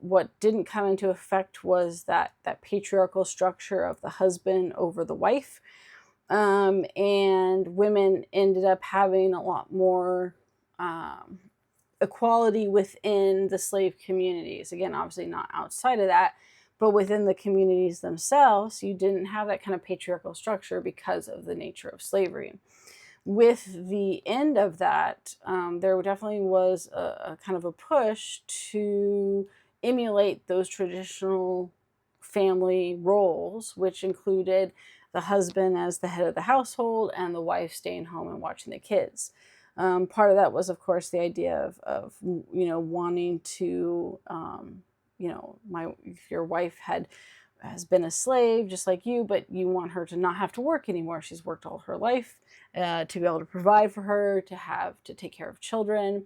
what didn't come into effect was that patriarchal structure of the husband over the wife. And women ended up having a lot more equality within the slave communities. Again, obviously not outside of that, but within the communities themselves, you didn't have that kind of patriarchal structure because of the nature of slavery. With the end of that, there definitely was a kind of a push to emulate those traditional family roles, which included the husband as the head of the household and the wife staying home and watching the kids. Part of that was, of course, the idea of wanting to, if your wife has been a slave just like you, but you want her to not have to work anymore. She's worked all her life to be able to provide for her, to take care of children,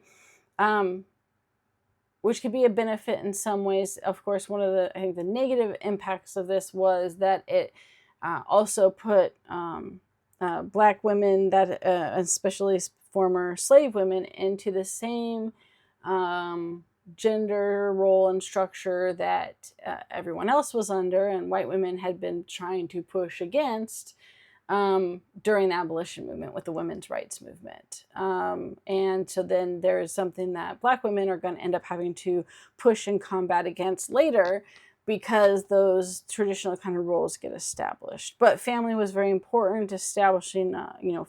which could be a benefit in some ways. Of course, one of the negative impacts of this was that it also put Black women, that especially former slave women, into the same gender role and structure that everyone else was under, and white women had been trying to push against during the abolition movement with the women's rights movement. And so then there is something that Black women are going to end up having to push and combat against later, because those traditional kind of roles get established. But family was very important, establishing,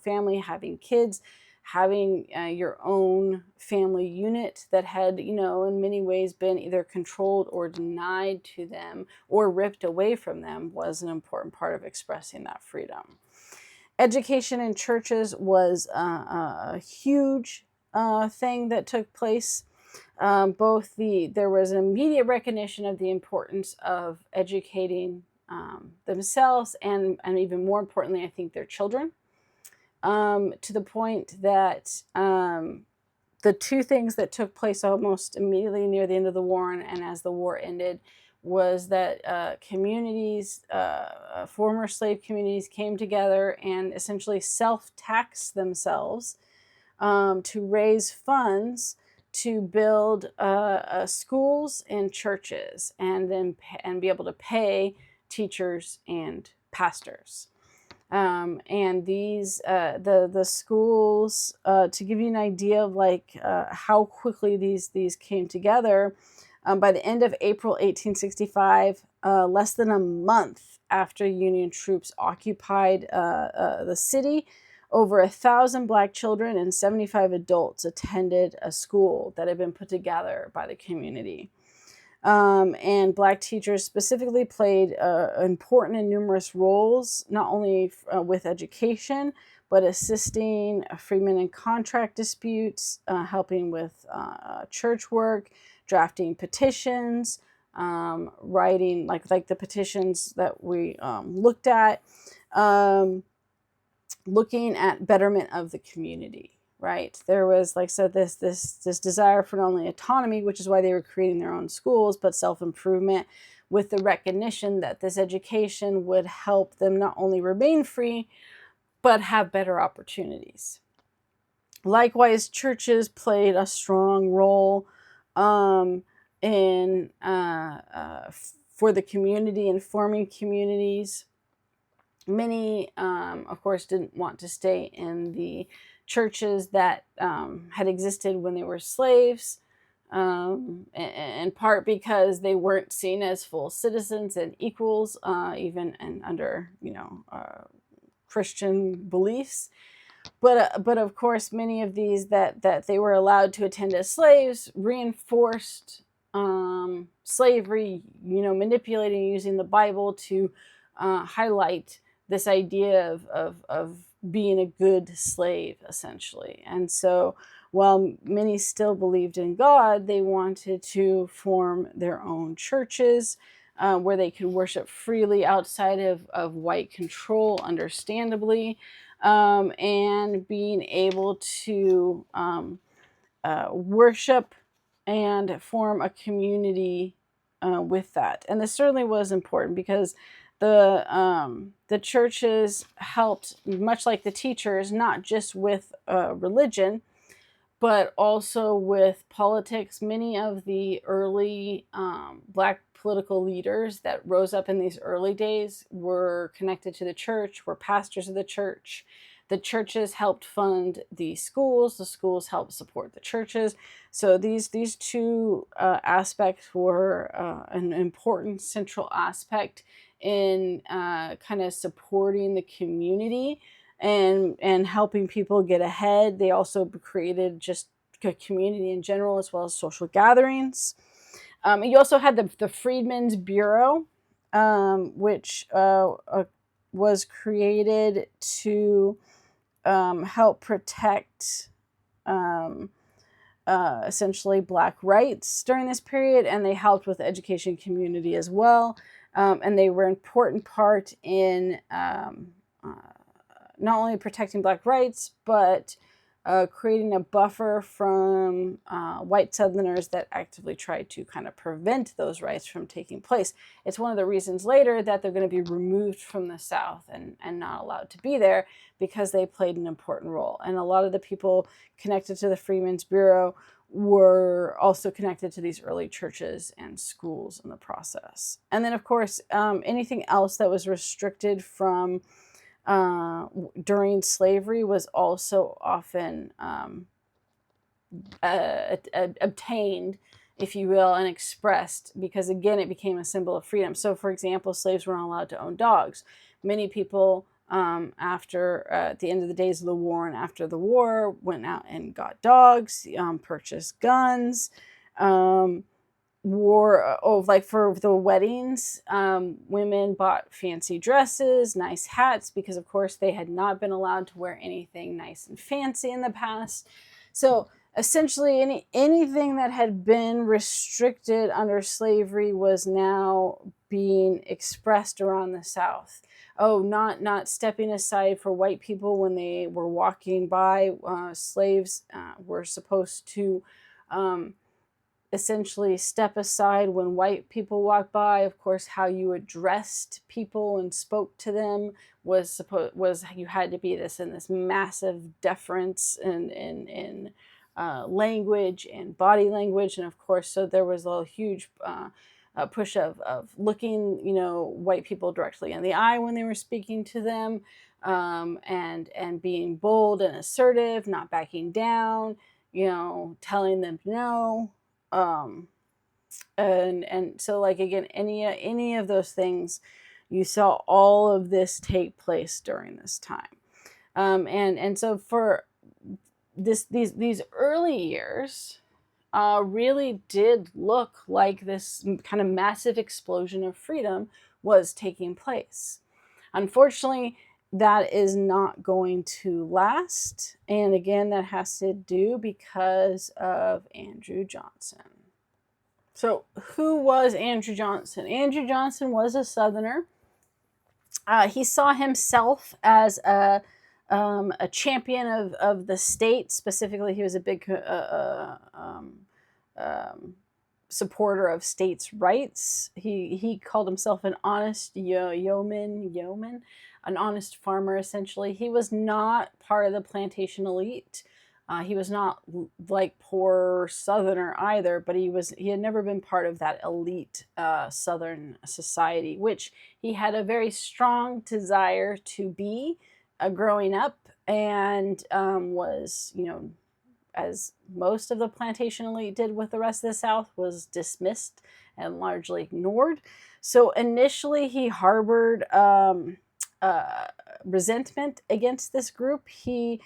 family, having kids, having your own family unit that had, in many ways been either controlled or denied to them or ripped away from them was an important part of expressing that freedom. Education in churches was a huge thing that took place. There was an immediate recognition of the importance of educating themselves and even more importantly, I think, their children, to the point that the two things that took place almost immediately near the end of the war and as the war ended was that communities, former slave communities, came together and essentially self-taxed themselves to raise funds to build schools and churches, and then be able to pay teachers and pastors. And these the schools, to give you an idea of how quickly these came together. By the end of April 1865, less than a month after Union troops occupied the city, over 1,000 Black children and 75 adults attended a school that had been put together by the community. And Black teachers specifically played important and numerous roles, not only with education, but assisting freemen in contract disputes, helping with church work, drafting petitions, writing like the petitions that we looked at, looking at betterment of the community. Right, there was, like I said, this desire for not only autonomy, which is why they were creating their own schools, but self-improvement, with the recognition that this education would help them not only remain free, but have better opportunities. Likewise, churches played a strong role for the community and forming communities. Many, of course, didn't want to stay in the churches that had existed when they were slaves, in part because they weren't seen as full citizens and equals, even and under Christian beliefs. But of course, many of these that they were allowed to attend as slaves reinforced slavery, manipulating, using the Bible to highlight this idea of being a good slave, essentially. And so while many still believed in God, they wanted to form their own churches where they could worship freely outside of white control, understandably, and being able to worship and form a community with that. And this certainly was important because the churches helped, much like the teachers, not just with religion, but also with politics. Many of the early Black political leaders that rose up in these early days were connected to the church, were pastors of the church. The churches helped fund the schools helped support the churches. So these two aspects were an important central aspect in kind of supporting the community and helping people get ahead. They also created just a community in general, as well as social gatherings. You also had the Freedmen's Bureau, which was created to help protect essentially Black rights during this period, and they helped with the education community as well. And they were an important part in not only protecting Black rights, but creating a buffer from white Southerners that actively tried to kind of prevent those rights from taking place. It's one of the reasons later that they're going to be removed from the South and not allowed to be there, because they played an important role. And a lot of the people connected to the Freedmen's Bureau were also connected to these early churches and schools in the process. And then, of course, anything else that was restricted from during slavery was also often obtained if you will, and expressed, because again, it became a symbol of freedom. So, for example, slaves were not allowed to own dogs. Many people, after at the end of the days of the war and after the war, went out and got dogs, purchased guns, wore like for the weddings, women bought fancy dresses, nice hats, because of course they had not been allowed to wear anything nice and fancy in the past. So essentially anything that had been restricted under slavery was now being expressed around the South. Oh, not stepping aside for white people when they were walking by. Slaves were supposed to essentially step aside when white people walk by. Of course, how you addressed people and spoke to them was you had to be in this massive deference in language and body language. And of course, so there was a huge push of looking, white people directly in the eye when they were speaking to them, and being bold and assertive, not backing down, telling them no. And so, like, again, any of those things, you saw all of this take place during this time. And so for these early years really did look like this kind of massive explosion of freedom was taking place. Unfortunately, that is not going to last. And again, that has to do because of Andrew Johnson. So who was Andrew Johnson? Andrew Johnson was a Southerner. He saw himself as a champion of the state. Specifically, he was a big supporter of states' rights. He called himself an honest yeoman, an honest farmer, essentially. He was not part of the plantation elite. He was not like poor Southerner either, but he had never been part of that elite Southern society, which he had a very strong desire to be growing up, and was, as most of the plantation elite did with the rest of the South, was dismissed and largely ignored. So initially he harbored resentment against this group. He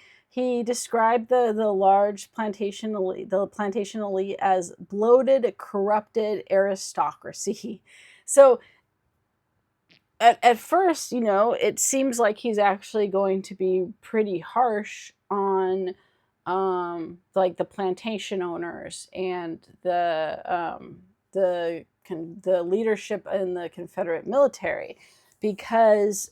described the large plantation elite as bloated, corrupted aristocracy. So at first, it seems like he's actually going to be pretty harsh on like the plantation owners and the leadership in the Confederate military, because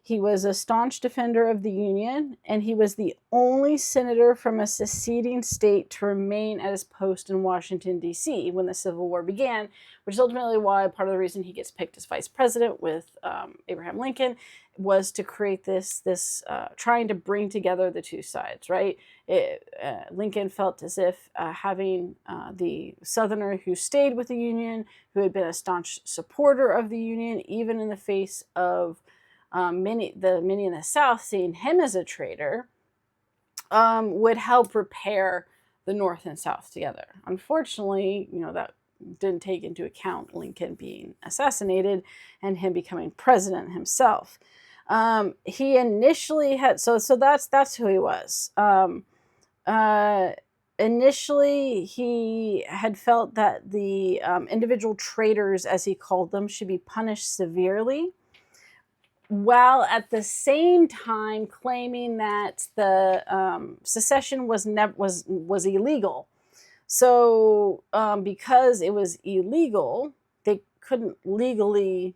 he was a staunch defender of the Union, and he was the only senator from a seceding state to remain at his post in Washington, D.C. when the Civil War began, which is ultimately why part of the reason he gets picked as vice president with Abraham Lincoln was to create this trying to bring together the two sides, right? Lincoln felt as if having the Southerner who stayed with the Union, who had been a staunch supporter of the Union, even in the face of many in the South seeing him as a traitor, would help repair the North and South together. Unfortunately, that didn't take into account Lincoln being assassinated and him becoming president himself. He initially had so that's who he was. Initially, he had felt that the individual traitors, as he called them, should be punished severely, while at the same time claiming that the secession was illegal. So because it was illegal, they couldn't legally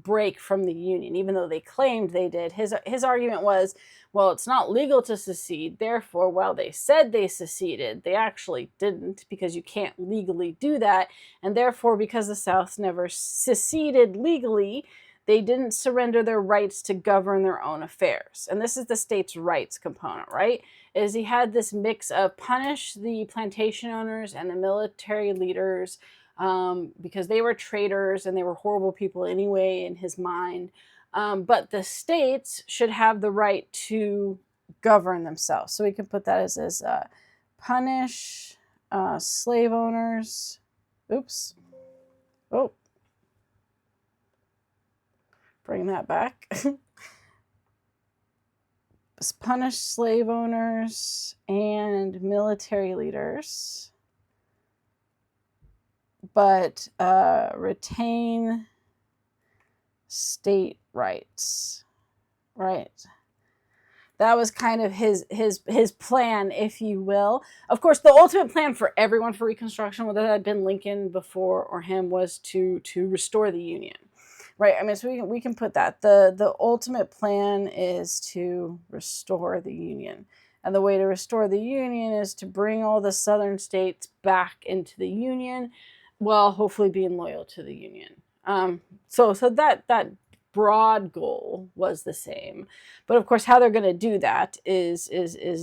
break from the Union, even though they claimed they did. His argument was, well, it's not legal to secede, therefore, while they said they seceded, they actually didn't, because you can't legally do that, and therefore, because the South never seceded legally, they didn't surrender their rights to govern their own affairs. And this is the states' rights component, right? Is he had this mix of punish the plantation owners and the military leaders because they were traitors and they were horrible people anyway in his mind. But the states should have the right to govern themselves. So we can put that as punish slave owners Oops. Oh, bring that back. Punish slave owners and military leaders, but retain state rights. Right. That was kind of his plan, if you will. Of course, the ultimate plan for everyone for Reconstruction, whether that had been Lincoln before or him, was to restore the Union. Right. I mean, so we can put that. The ultimate plan is to restore the Union. And the way to restore the Union is to bring all the southern states back into the Union while hopefully being loyal to the Union. So that broad goal was the same, but of course how they're going to do that is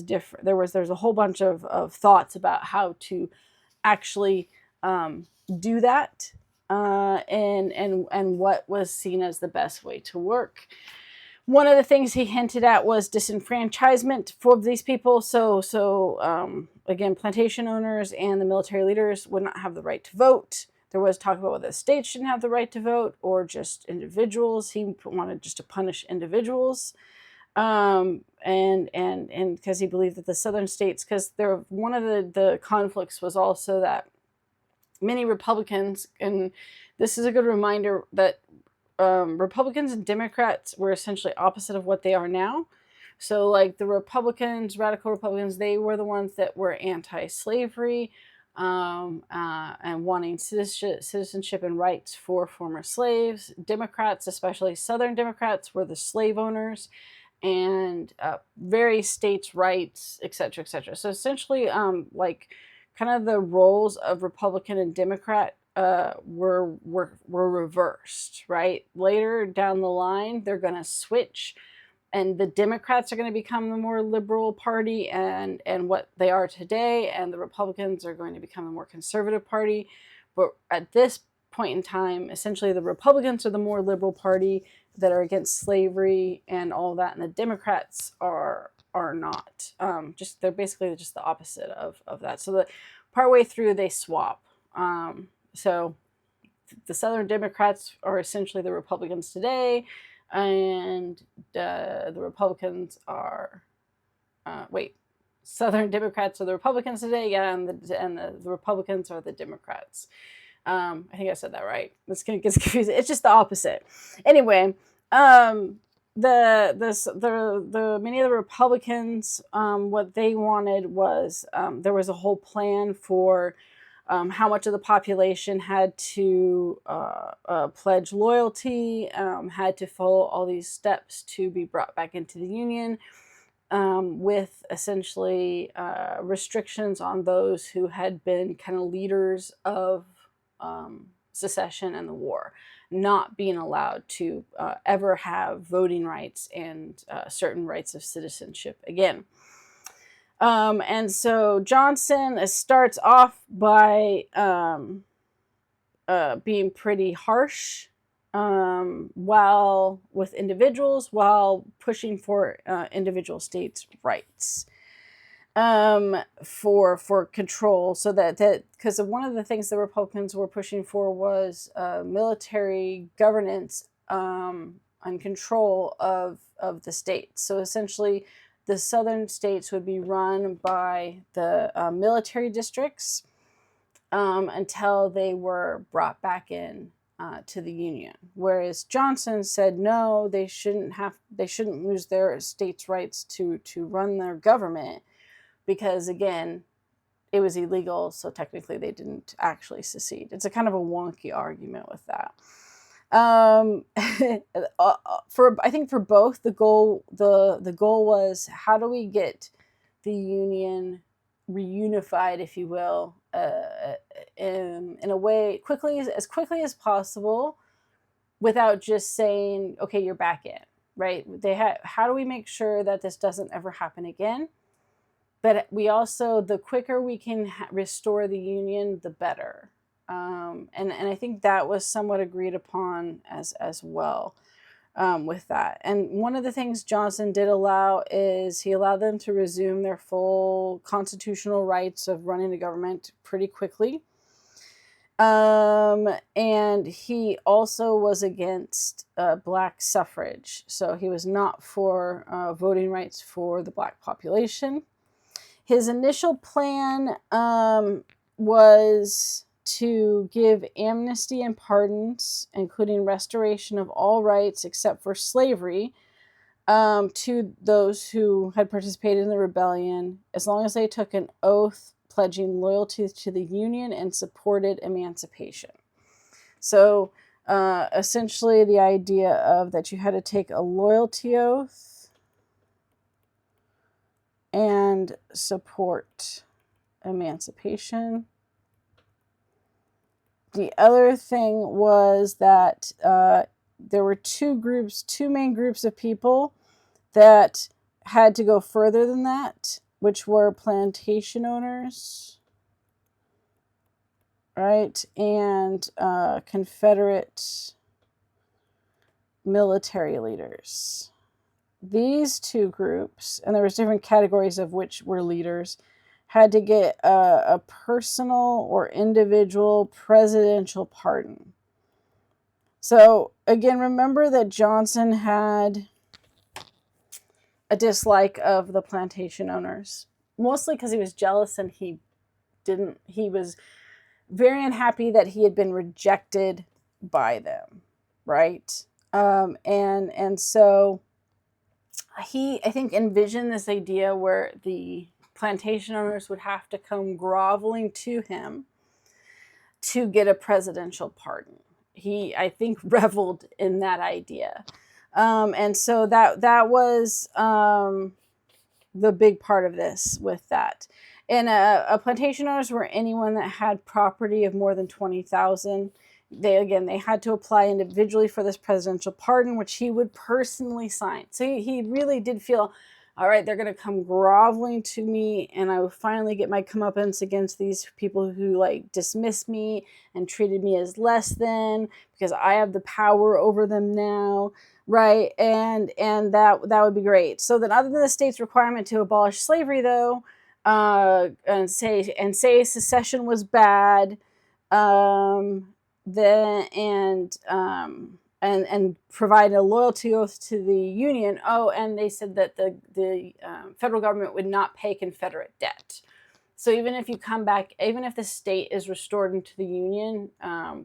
different. There's a whole bunch of thoughts about how to actually do that, and what was seen as the best way to work. One of the things he hinted at was disenfranchisement for these people. So again, plantation owners and the military leaders would not have the right to vote. There was talk about whether the states shouldn't have the right to vote or just individuals. He wanted just to punish individuals, and because he believed that the southern states, because one of the conflicts was also that many Republicans, and this is a good reminder that Republicans and Democrats were essentially opposite of what they are now. So like the Republicans, radical Republicans, they were the ones that were anti-slavery, and wanting citizenship and rights for former slaves. Democrats, especially Southern Democrats, were the slave owners and very states' rights, etc., etc. So essentially, like kind of the roles of Republican and Democrat were reversed. Right, later down the line, they're going to switch. And the Democrats are going to become the more liberal party and what they are today, and the Republicans are going to become the more conservative party. But at this point in time, essentially the Republicans are the more liberal party that are against slavery and all that, and the Democrats are not. They're basically just the opposite of that. So the partway through they swap. So the Southern Democrats are essentially the Republicans today. And the Republicans are, Southern Democrats are the Republicans today, yeah, and the Republicans are the Democrats. I think I said that right. It's gonna get confusing. It's just the opposite. Anyway, the many of the Republicans, what they wanted was there was a whole plan for how much of the population had to pledge loyalty, had to follow all these steps to be brought back into the Union, with essentially restrictions on those who had been kind of leaders of secession and the war, not being allowed to ever have voting rights and certain rights of citizenship again. And so Johnson starts off by being pretty harsh while with individuals, while pushing for individual states' rights for control. So that because one of the things the Republicans were pushing for was military governance and control of the states. So essentially, the southern states would be run by the military districts until they were brought back in to the Union. Whereas Johnson said no, they shouldn't lose their states' rights to run their government, because again, it was illegal, so technically they didn't actually secede. It's a kind of a wonky argument with that. I think for both, the goal was, how do we get the Union reunified, if you will, in a way as quickly as possible, without just saying, okay, you're back in, right? How do we make sure that this doesn't ever happen again? But we also, the quicker we can restore the Union, the better. And I think that was somewhat agreed upon as well with that. And one of the things Johnson did allow is he allowed them to resume their full constitutional rights of running the government pretty quickly. And he also was against black suffrage. So he was not for voting rights for the black population. His initial plan was to give amnesty and pardons, including restoration of all rights except for slavery, to those who had participated in the rebellion, as long as they took an oath pledging loyalty to the Union and supported emancipation. So essentially the idea of that you had to take a loyalty oath and support emancipation. The other thing was that there were two main groups of people that had to go further than that, which were plantation owners, right, and Confederate military leaders. These two groups, and there was different categories of which were leaders, had to get a personal or individual presidential pardon. So again, remember that Johnson had a dislike of the plantation owners, mostly because he was jealous and he was very unhappy that he had been rejected by them, right? And so he, I think, envisioned this idea where the plantation owners would have to come groveling to him to get a presidential pardon. He, I think, reveled in that idea. And so that was the big part of this with that. And a plantation owners were anyone that had property of more than 20,000. They had to apply individually for this presidential pardon, which he would personally sign. So he really did feel, all right, they're going to come groveling to me, and I will finally get my comeuppance against these people who like dismissed me and treated me as less than, because I have the power over them now, right? And that would be great. So then, other than the state's requirement to abolish slavery, though, and say secession was bad, and provide a loyalty oath to the Union. Oh, and they said that the federal government would not pay Confederate debt. So even if you come back, even if the state is restored into the Union,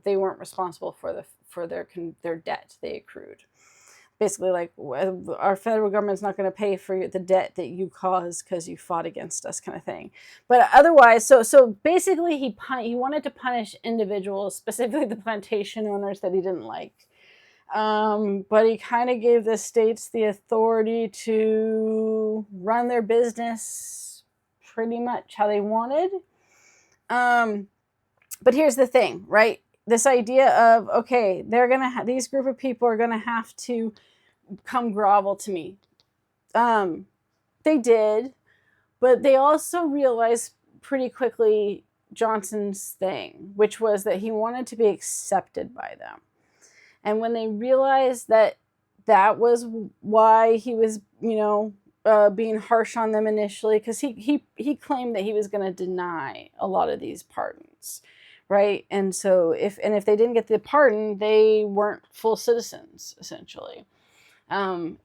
they weren't responsible for their debt they accrued. Basically, like, our federal government's not going to pay for the debt that you caused because you fought against us, kind of thing. But otherwise, so basically, he wanted to punish individuals, specifically the plantation owners that he didn't like. But he kind of gave the states the authority to run their business pretty much how they wanted. But here's the thing, right? This idea of, okay, these group of people are gonna have to come grovel to me. They did, but they also realized pretty quickly Johnson's thing, which was that he wanted to be accepted by them. And when they realized that that was why he was, being harsh on them initially, because he claimed that he was going to deny a lot of these pardons, right? And so if they didn't get the pardon, they weren't full citizens, essentially. So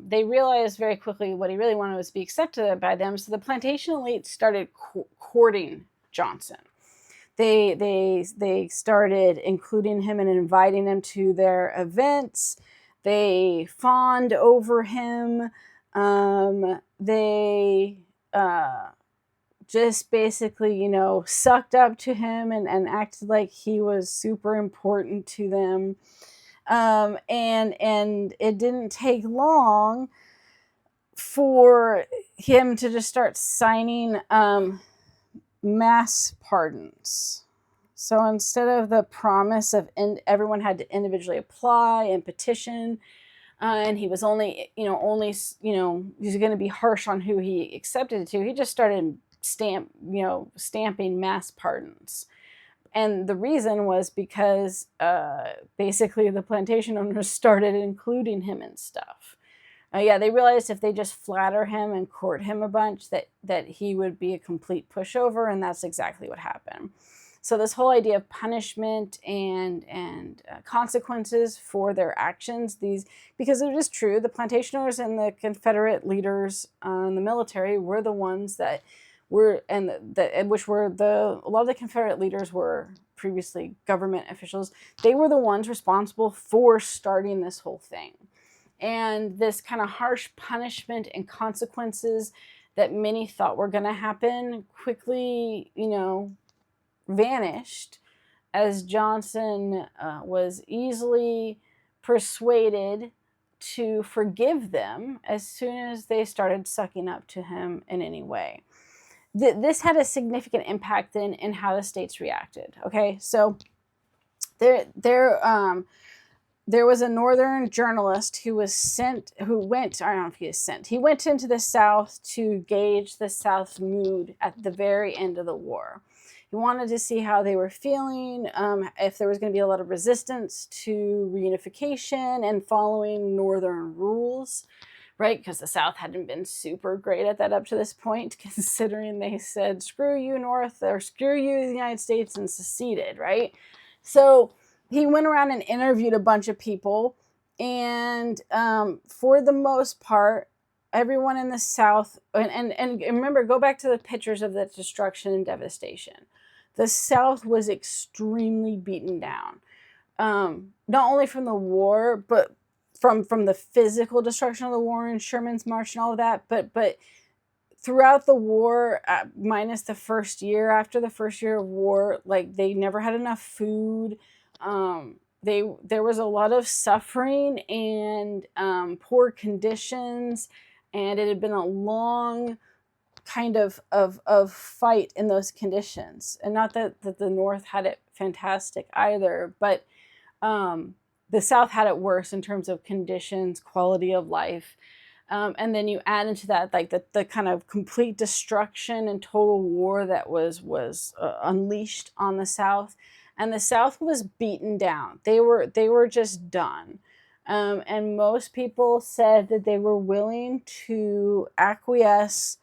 they realized very quickly what he really wanted was to be accepted by them. So the plantation elite started courting Johnson. They started including him and inviting him to their events. They fawned over him. They just basically, sucked up to him and acted like he was super important to them. And it didn't take long for him to just start signing mass pardons. So instead of the promise of everyone had to individually apply and petition, and he was only he was going to be harsh on who he accepted it to, he just started stamping mass pardons. And the reason was because basically the plantation owners started including him in stuff. They realized if they just flatter him and court him a bunch, that he would be a complete pushover, and that's exactly what happened. So this whole idea of punishment and consequences for their actions, because it is true, the plantation owners and the Confederate leaders in the military were the ones that were, and which were a lot of the Confederate leaders were previously government officials. They were the ones responsible for starting this whole thing. And this kind of harsh punishment and consequences that many thought were going to happen quickly, vanished as Johnson was easily persuaded to forgive them as soon as they started sucking up to him in any way. This had a significant impact in how the states reacted. Okay, so there was a Northern journalist he went into the South to gauge the South's mood at the very end of the war. He wanted to see how they were feeling, if there was going to be a lot of resistance to reunification and following Northern rules, right? Because the South hadn't been super great at that up to this point, considering they said, screw you, North, or screw you, the United States, and seceded, right? So he went around and interviewed a bunch of people, and for the most part, everyone in the South, and remember, go back to the pictures of the destruction and devastation. The South was extremely beaten down, not only from the war, but from the physical destruction of the war and Sherman's March and all of that, but throughout the war, minus the first year, after the first year of war, like, they never had enough food. There was a lot of suffering and poor conditions, and it had been a long kind of fight in those conditions. And not that the North had it fantastic either, but the South had it worse in terms of conditions, quality of life. And then you add into that, like, the kind of complete destruction and total war that was unleashed on the South. And the South was beaten down. They were just done. And most people said that they were willing to acquiesce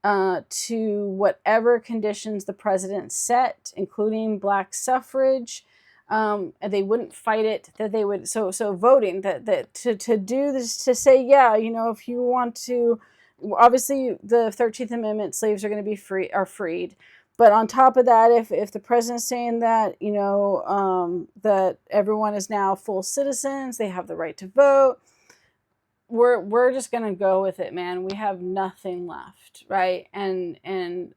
to whatever conditions the president set, including black suffrage. And they wouldn't fight it. That they would so voting that to do this, to say, yeah, if you want to, obviously the 13th Amendment, slaves are going to be freed. But on top of that, if the president's saying that, that everyone is now full citizens, they have the right to vote, we're just going to go with it, man. We have nothing left, right? And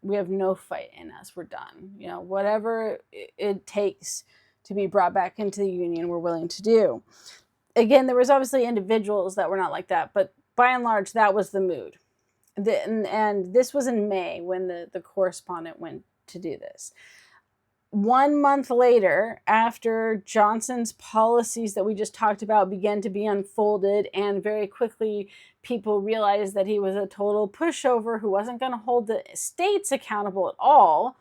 we have no fight in us. We're done. Whatever it takes to be brought back into the Union, we're willing to do. Again, there was obviously individuals that were not like that, but by and large, that was the mood. And this was in May when the correspondent went to do this. 1 month later, after Johnson's policies that we just talked about began to be unfolded, and very quickly people realized that he was a total pushover who wasn't going to hold the states accountable at all,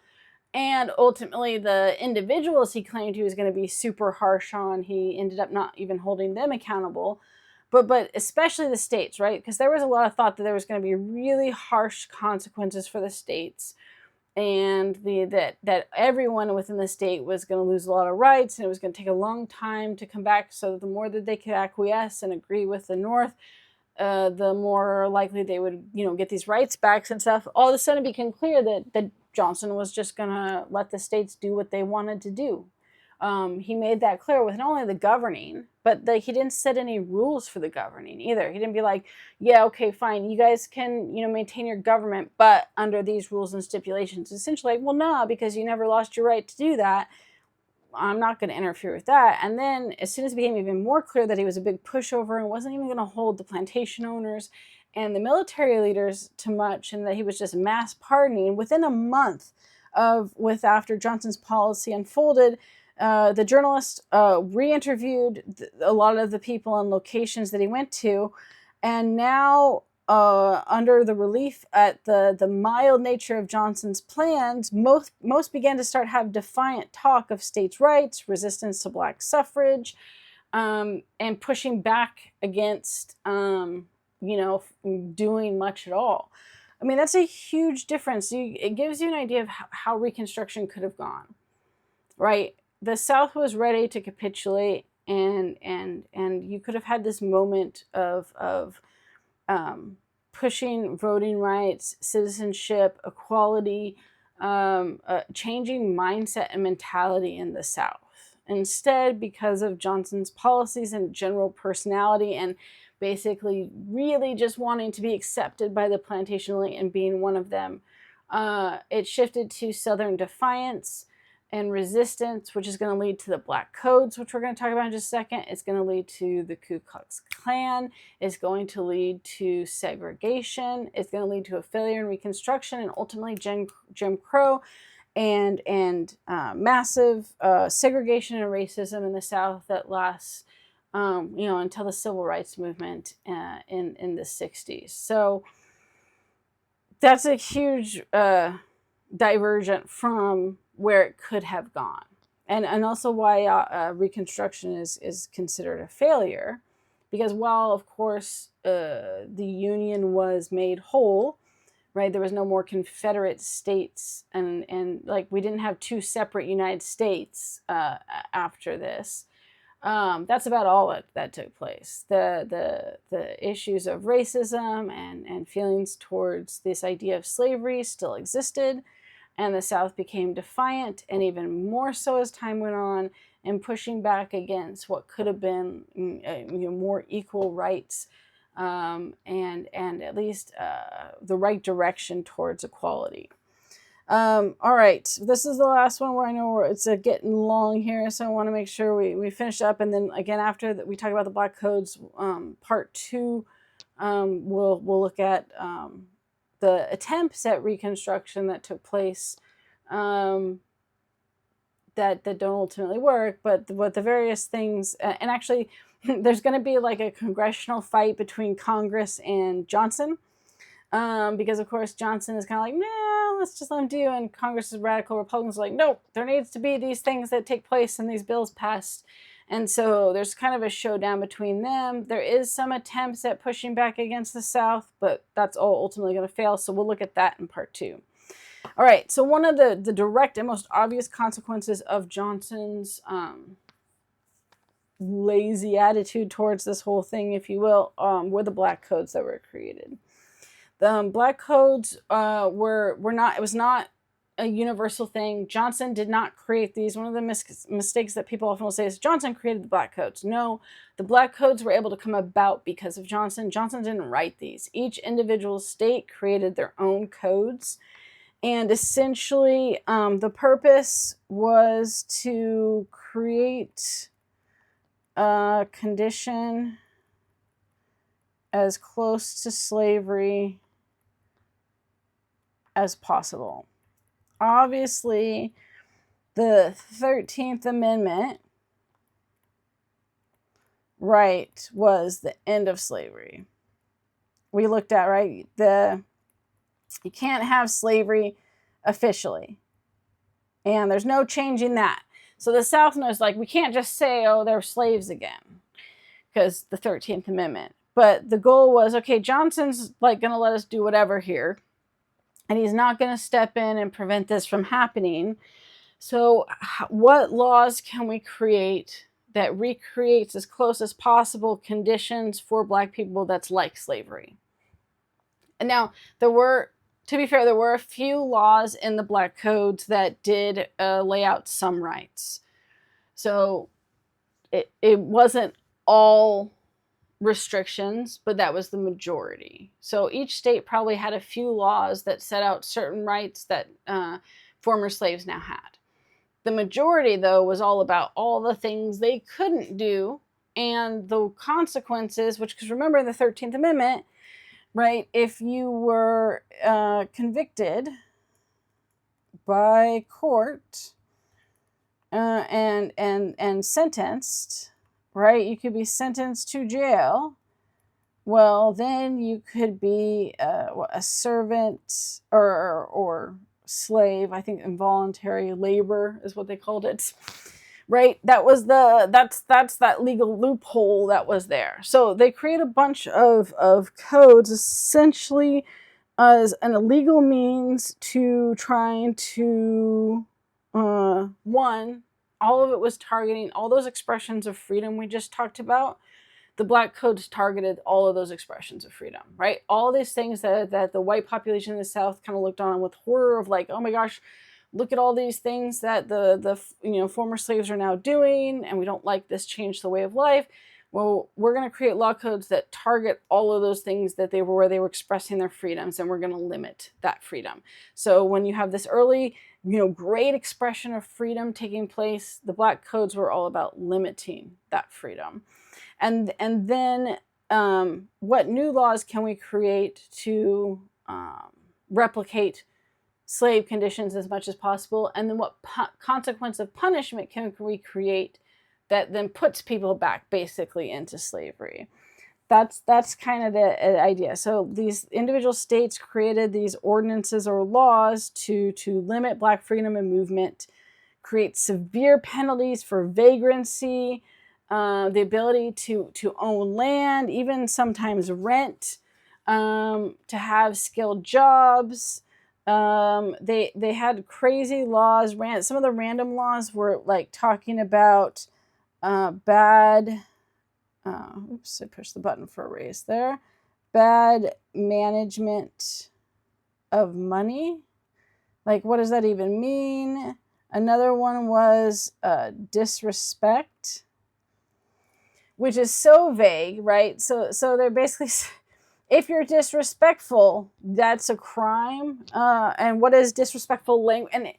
and ultimately the individuals he claimed he was going to be super harsh on, he ended up not even holding them accountable, but especially the states, right? Because there was a lot of thought that there was going to be really harsh consequences for the states, and that everyone within the state was going to lose a lot of rights, and it was going to take a long time to come back. So the more that they could acquiesce and agree with the North, the more likely they would, get these rights back and stuff. All of a sudden, it became clear that Johnson was just going to let the states do what they wanted to do. He made that clear with not only the governing, but he didn't set any rules for the governing either. He didn't be like, yeah, okay, fine, you guys can, maintain your government, but under these rules and stipulations. Essentially, well, no, because you never lost your right to do that. I'm not going to interfere with that. And then as soon as it became even more clear that he was a big pushover and wasn't even going to hold the plantation owners and the military leaders to much, and that he was just mass pardoning, within a month after Johnson's policy unfolded, the journalist re-interviewed a lot of the people and locations that he went to, and now under the relief at the mild nature of Johnson's plans, most began to have defiant talk of states' rights, resistance to black suffrage, and pushing back against doing much at all. I mean, that's a huge difference. It gives you an idea of how Reconstruction could have gone. right? The South was ready to capitulate, and you could have had this moment of pushing voting rights, citizenship, equality, changing mindset and mentality in the South. Instead, because of Johnson's policies and general personality, and basically really just wanting to be accepted by the plantation elite and being one of them, it shifted to Southern defiance and resistance, which is going to lead to the Black Codes, which we're going to talk about in just a second. It's going to lead to the Ku Klux Klan. It's going to lead to segregation. It's going to lead to a failure in Reconstruction, and ultimately Jim Crow, and massive segregation and racism in the South that lasts, until the Civil Rights Movement in the 60s. So that's a huge divergent from where it could have gone, and also why Reconstruction is considered a failure, because while of course the Union was made whole, right, there was no more Confederate states, and like we didn't have two separate United States after this. That's about all that took place. The issues of racism and feelings towards this idea of slavery still existed, and the South became defiant, and even more so as time went on, and pushing back against what could have been more equal rights, and at least the right direction towards equality. All right, this is the last one where I know it's getting long here, so I want to make sure we finish up, and then again after that we talk about the Black Codes, part 2, we'll look at the attempts at Reconstruction that took place, that don't ultimately work, but what the various things, and actually there's going to be like a congressional fight between Congress and Johnson, because of course Johnson is kind of like, nah, let's just let him do, and Congress's radical Republicans are like, nope, there needs to be these things that take place and these bills passed. And so there's kind of a showdown between them. There is some attempts at pushing back against the South, but that's all ultimately going to fail. So we'll look at that in part 2. All right, so one of the direct and most obvious consequences of Johnson's lazy attitude towards this whole thing, if you will, were the Black Codes that were created. The Black Codes were not, it was not a universal thing. Johnson did not create these. One of the mistakes that people often will say is Johnson created the Black Codes. No, the Black Codes were able to come about because of Johnson. Johnson didn't write these. Each individual state created their own codes. And essentially, the purpose was to create a condition as close to slavery as possible. Obviously, the 13th Amendment, right, was the end of slavery. We looked at, right, you can't have slavery officially, and there's no changing that. So the South knows, like, we can't just say, oh, they're slaves again, because the 13th Amendment. But the goal was, okay, Johnson's like going to let us do whatever here, and he's not going to step in and prevent this from happening. So what laws can we create that recreates as close as possible conditions for Black people that's like slavery? And now, to be fair, there were a few laws in the Black Codes that did lay out some rights. So it wasn't all restrictions, but that was the majority. So each state probably had a few laws that set out certain rights that former slaves now had. The majority, though, was all about all the things they couldn't do and the consequences, because remember the 13th Amendment, right? If you were convicted by court and sentenced, right? You could be sentenced to jail. Well, then you could be a servant or slave. I think involuntary labor is what they called it, right? That's that legal loophole that was there. So they create a bunch of codes essentially as an illegal means to trying to one, all of it was targeting all those expressions of freedom we just talked about. The Black Codes targeted all of those expressions of freedom, right? All these things that the white population in the South kind of looked on with horror of like, oh my gosh, look at all these things that the former slaves are now doing, and we don't like this change the way of life. Well, we're going to create law codes that target all of those things that they were where they were expressing their freedoms, and we're going to limit that freedom. So when you have this early, great expression of freedom taking place, the Black Codes were all about limiting that freedom. And then what new laws can we create to replicate slave conditions as much as possible? And then what consequence of punishment can we create that then puts people back basically into slavery? That's kind of the idea. So these individual states created these ordinances or laws to limit Black freedom and movement, create severe penalties for vagrancy, the ability to own land, even sometimes rent, to have skilled jobs. They had crazy laws. Some of the random laws were like talking about bad. Oops, I pushed the button for erase there. Bad management of money. Like, what does that even mean? Another one was disrespect, which is so vague, right? So they're basically, if you're disrespectful, that's a crime. And what is disrespectful language? And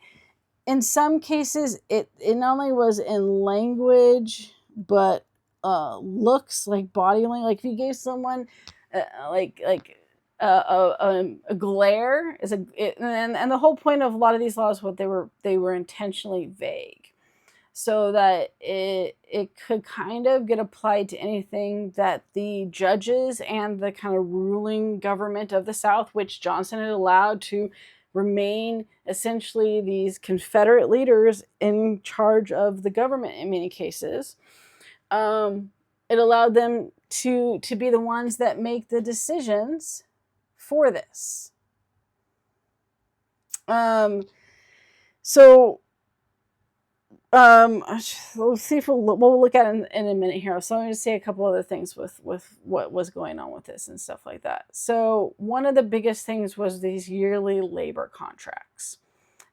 in some cases, it not only was in language, but looks, like body language. Like if you gave someone a glare is and the whole point of a lot of these laws, what they were intentionally vague, so that it could kind of get applied to anything that the judges and the kind of ruling government of the South, which Johnson had allowed to remain essentially these Confederate leaders in charge of the government in many cases. It allowed them to be the ones that make the decisions for this. We'll see if we'll look at it in a minute here. So I'm going to say a couple other things with what was going on with this and stuff like that. So one of the biggest things was these yearly labor contracts.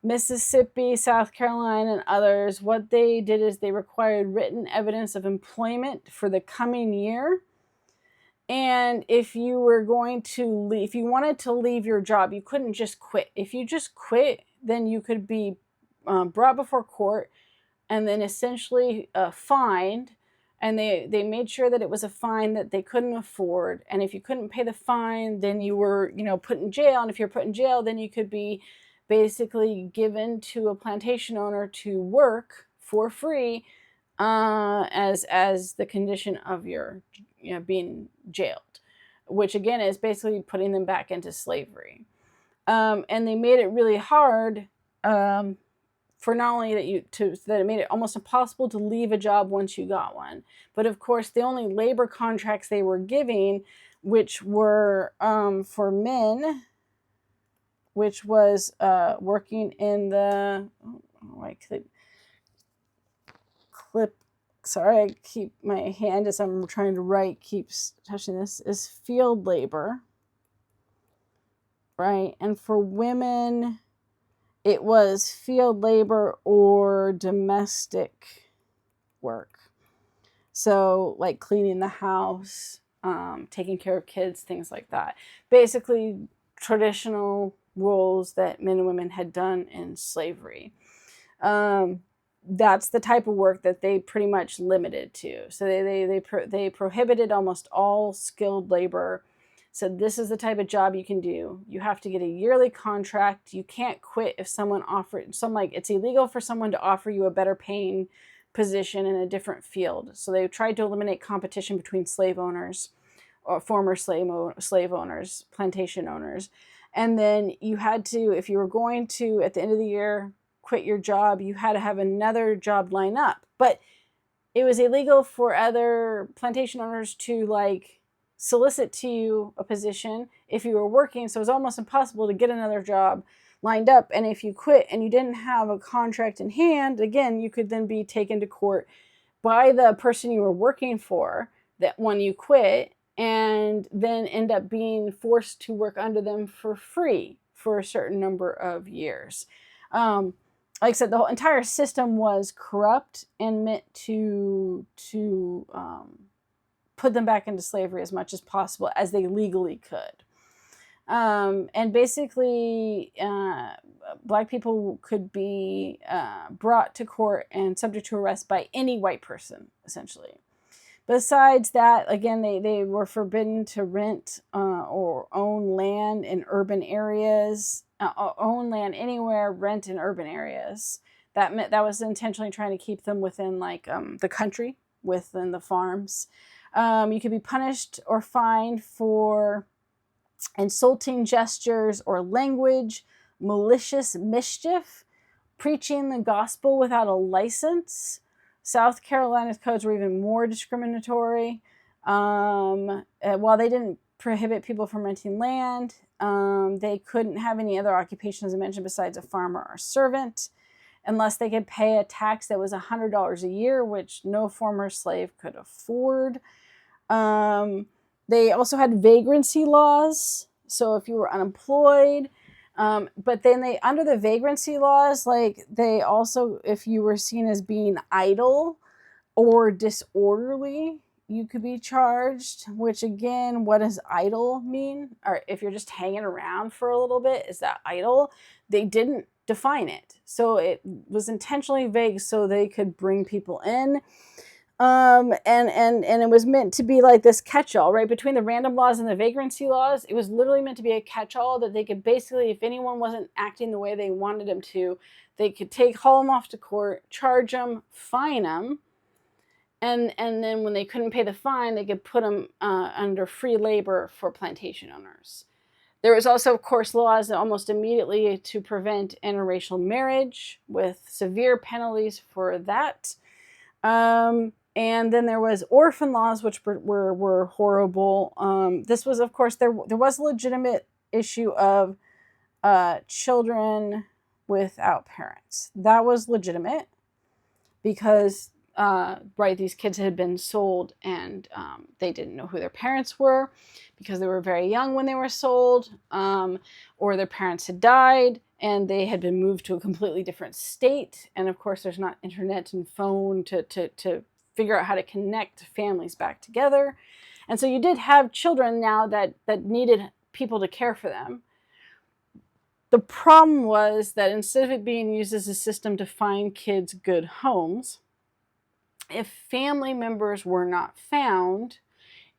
Mississippi, South Carolina, and others, what they did is they required written evidence of employment for the coming year. And if you were going to leave, if you wanted to leave your job, you couldn't just quit. If you just quit, then you could be brought before court and then essentially fined. And they made sure that it was a fine that they couldn't afford. And if you couldn't pay the fine, then you were, put in jail. And if you're put in jail, then you could be basically given to a plantation owner to work for free as the condition of your being jailed, which again is basically putting them back into slavery. And they made it really hard for not only that it made it almost impossible to leave a job once you got one, but of course the only labor contracts they were giving, which were for men, which was working in the sorry, I keep my hand as I'm trying to write keeps touching this, is field labor, right? And for women, it was field labor or domestic work. So like cleaning the house, taking care of kids, things like that. Basically traditional roles that men and women had done in slavery. That's the type of work that they pretty much limited to. So they prohibited almost all skilled labor. So this is the type of job you can do. You have to get a yearly contract. You can't quit if someone offered it's illegal for someone to offer you a better paying position in a different field. So they tried to eliminate competition between slave owners or former slave owners, plantation owners. And then you had to, if you were going to, at the end of the year, quit your job, you had to have another job line up. But it was illegal for other plantation owners to solicit to you a position if you were working. So it was almost impossible to get another job. lined up. And if you quit and you didn't have a contract in hand, again, you could then be taken to court by the person you were working for that when you quit, and then end up being forced to work under them for free for a certain number of years. Like I said, the whole entire system was corrupt and meant to put them back into slavery as much as possible as they legally could. And basically, Black people could be brought to court and subject to arrest by any white person, essentially. Besides that, again, they were forbidden to rent or own land in urban areas, own land anywhere, rent in urban areas. That meant that was intentionally trying to keep them within like the country, within the farms. You could be punished or fined for insulting gestures or language, malicious mischief, preaching the gospel without a license. South Carolina's codes were even more discriminatory. While they didn't prohibit people from renting land, they couldn't have any other occupation, as I mentioned, besides a farmer or servant, unless they could pay a tax that was $100 a year, which no former slave could afford. They also had vagrancy laws. So if you were unemployed, but then they, under the vagrancy laws, like they also, if you were seen as being idle or disorderly, you could be charged, which again, what does idle mean? Or if you're just hanging around for a little bit, is that idle? They didn't define it. So it was intentionally vague so they could bring people in. And it was meant to be like this catch-all, right? Between the random laws and the vagrancy laws, it was literally meant to be a catch-all that they could basically, if anyone wasn't acting the way they wanted them to, they could haul them off to court, charge them, fine them, and then when they couldn't pay the fine, they could put them under free labor for plantation owners. There was also, of course, laws almost immediately to prevent interracial marriage with severe penalties for that. And then there was orphan laws, which were horrible. This was, of course, there was a legitimate issue of children without parents. That was legitimate because, right, these kids had been sold and they didn't know who their parents were because they were very young when they were sold, or their parents had died and they had been moved to a completely different state. And of course, there's not internet and phone to figure out how to connect families back together. And so you did have children now that needed people to care for them. The problem was that instead of it being used as a system to find kids good homes, if family members were not found,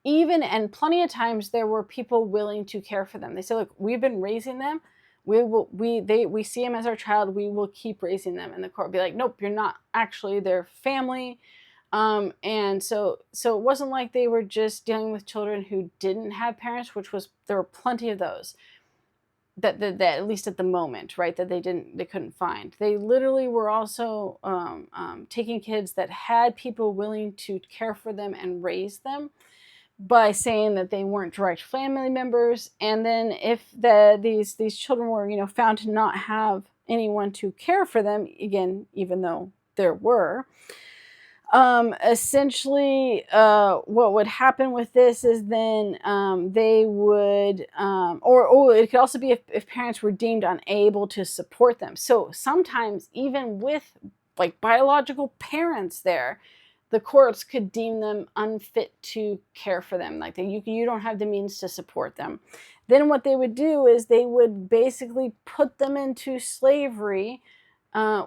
and plenty of times there were people willing to care for them. They said, look, we've been raising them. We see them as our child. We will keep raising them. And the court would be like, nope, you're not actually their family. And so it wasn't like they were just dealing with children who didn't have parents, there were plenty of those that at least at the moment, right, that they couldn't find. They literally were also taking kids that had people willing to care for them and raise them by saying that they weren't direct family members. And then if these children were, found to not have anyone to care for them, again, even though there were, essentially, what would happen with this is then they would, or it could also be if parents were deemed unable to support them. So sometimes even with like biological parents there, the courts could deem them unfit to care for them, like you don't have the means to support them. Then what they would do is they would basically put them into slavery,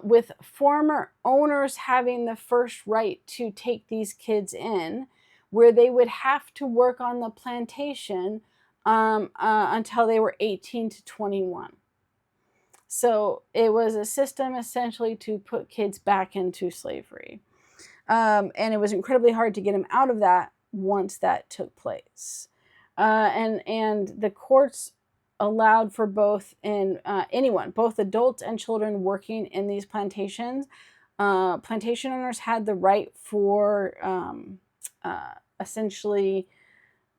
with former owners having the first right to take these kids in, where they would have to work on the plantation until they were 18 to 21. So it was a system essentially to put kids back into slavery. And it was incredibly hard to get them out of that once that took place. And the courts allowed for both adults and children working in these plantations. Plantation owners had the right for essentially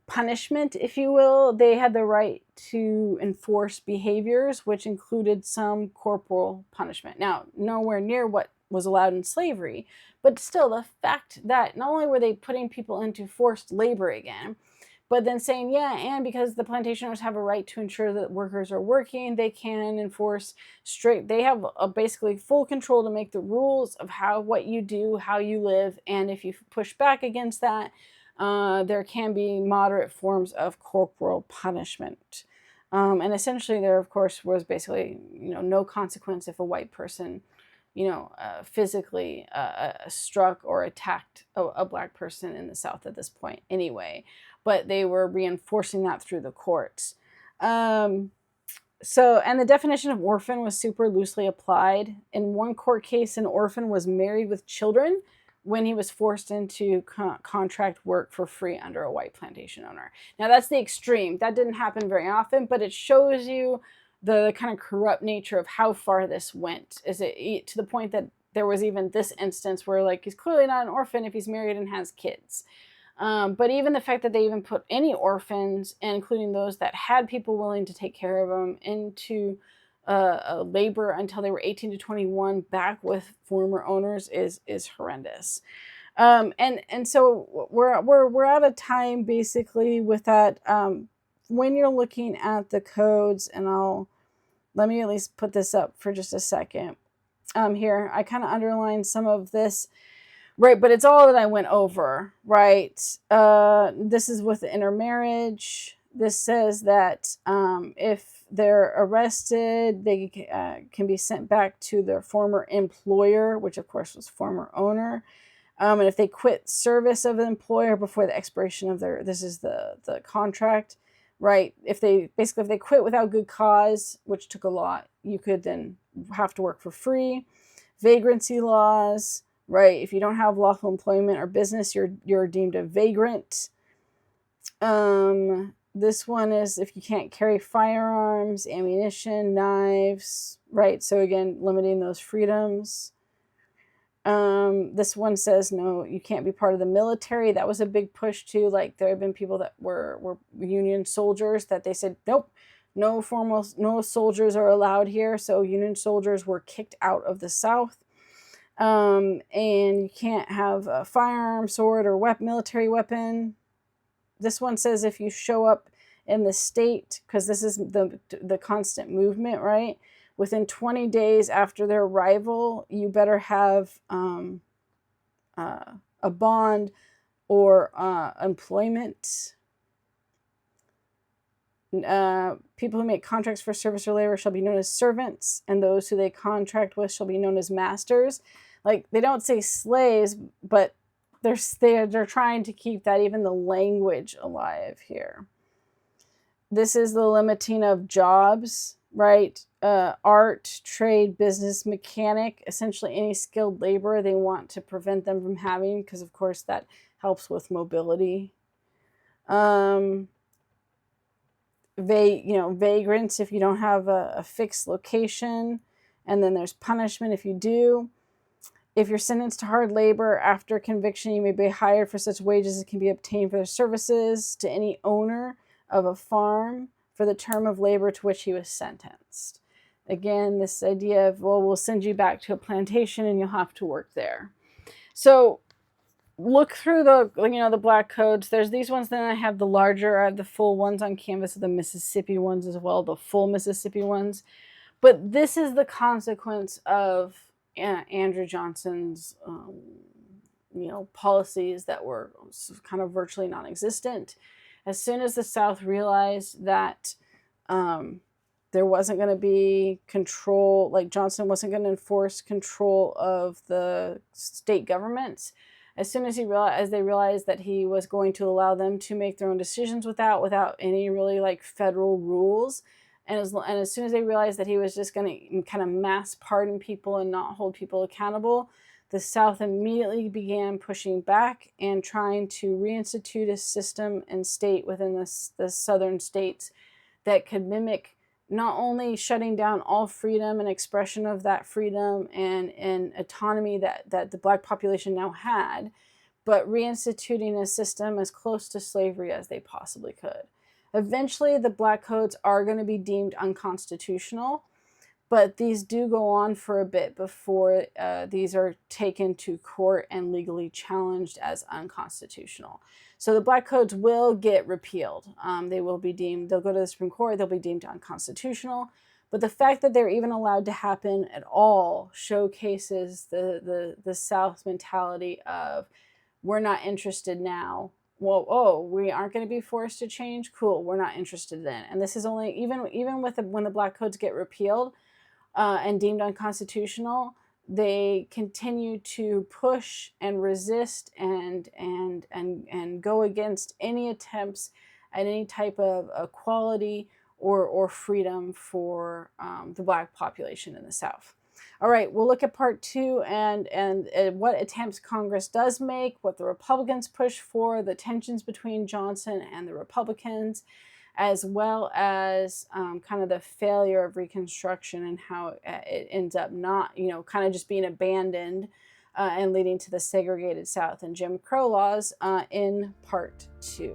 punishment, if you will. They had the right to enforce behaviors, which included some corporal punishment. Now, nowhere near what was allowed in slavery, but still the fact that not only were they putting people into forced labor again, but then saying, yeah, and because the plantation owners have a right to ensure that workers are working, they can enforce they have a basically full control to make the rules of what you do, how you live, and if you push back against that, there can be moderate forms of corporal punishment. And essentially there, of course, was basically, no consequence if a white person, physically struck or attacked a black person in the South at this point anyway. But they were reinforcing that through the courts. And the definition of orphan was super loosely applied. In one court case, an orphan was married with children when he was forced into contract work for free under a white plantation owner. Now, that's the extreme. That didn't happen very often, but it shows you the kind of corrupt nature of how far this went. Is it to the point that there was even this instance where, like, he's clearly not an orphan if he's married and has kids. But even the fact that they even put any orphans, including those that had people willing to take care of them, into labor until they were 18 to 21 back with former owners is horrendous. And so we're out of time basically with that. When you're looking at the codes, and let me at least put this up for just a second. Here, I kind of underlined some of this. Right, but it's all that I went over, right? This is with the intermarriage. This says that if they're arrested, they can be sent back to their former employer, which of course was former owner. And if they quit service of the employer before the expiration of this is the contract, right? If they quit without good cause, which took a lot, you could then have to work for free. Vagrancy laws. Right, if you don't have lawful employment or business, you're deemed a vagrant. This one is if you can't carry firearms, ammunition, knives. Right, so again, limiting those freedoms. This one says no, you can't be part of the military. That was a big push too. Like there have been people that were Union soldiers that they said nope, no soldiers are allowed here. So Union soldiers were kicked out of the South. And you can't have a firearm, sword, or military weapon. This one says if you show up in the state, because this is the constant movement, right? Within 20 days after their arrival, you better have a bond or employment. People who make contracts for service or labor shall be known as servants, and those who they contract with shall be known as masters. Like they don't say slaves, but they're trying to keep that, even the language, alive here. This is the limiting of jobs, right? Art, trade, business, mechanic, essentially any skilled labor they want to prevent them from having, because of course that helps with mobility. Vagrants if you don't have a fixed location, and then there's punishment if you do. If you're sentenced to hard labor after conviction, you may be hired for such wages as can be obtained for their services to any owner of a farm for the term of labor to which he was sentenced. Again, this idea of, well, we'll send you back to a plantation and you'll have to work there. So look through the black codes. There's these ones, then I have the full ones on canvas, the Mississippi ones as well, the full Mississippi ones. But this is the consequence of Andrew Johnson's policies that were kind of virtually non-existent. As soon as the South realized that there wasn't going to be control, like Johnson wasn't going to enforce control of the state governments, as soon as they realized that he was going to allow them to make their own decisions without any really like federal rules, and as soon as they realized that he was just going to kind of mass pardon people and not hold people accountable, the South immediately began pushing back and trying to reinstitute a system and state within the southern states that could mimic not only shutting down all freedom and expression of that freedom and autonomy that the black population now had, but reinstituting a system as close to slavery as they possibly could. Eventually, the Black Codes are going to be deemed unconstitutional, but these do go on for a bit before these are taken to court and legally challenged as unconstitutional. So the Black Codes will get repealed. They will be deemed, they'll go to the Supreme Court, they'll be deemed unconstitutional. But the fact that they're even allowed to happen at all showcases the South mentality of, we're not interested now. Well, oh, we aren't going to be forced to change? Cool, we're not interested then. And this is only, even with when the Black Codes get repealed, and deemed unconstitutional, they continue to push and resist and go against any attempts at any type of equality or freedom for the Black population in the South. All right, we'll look at part 2 and what attempts Congress does make, what the Republicans push for, the tensions between Johnson and the Republicans, as well as kind of the failure of Reconstruction and how it ends up not, kind of just being abandoned and leading to the segregated South and Jim Crow laws in part 2.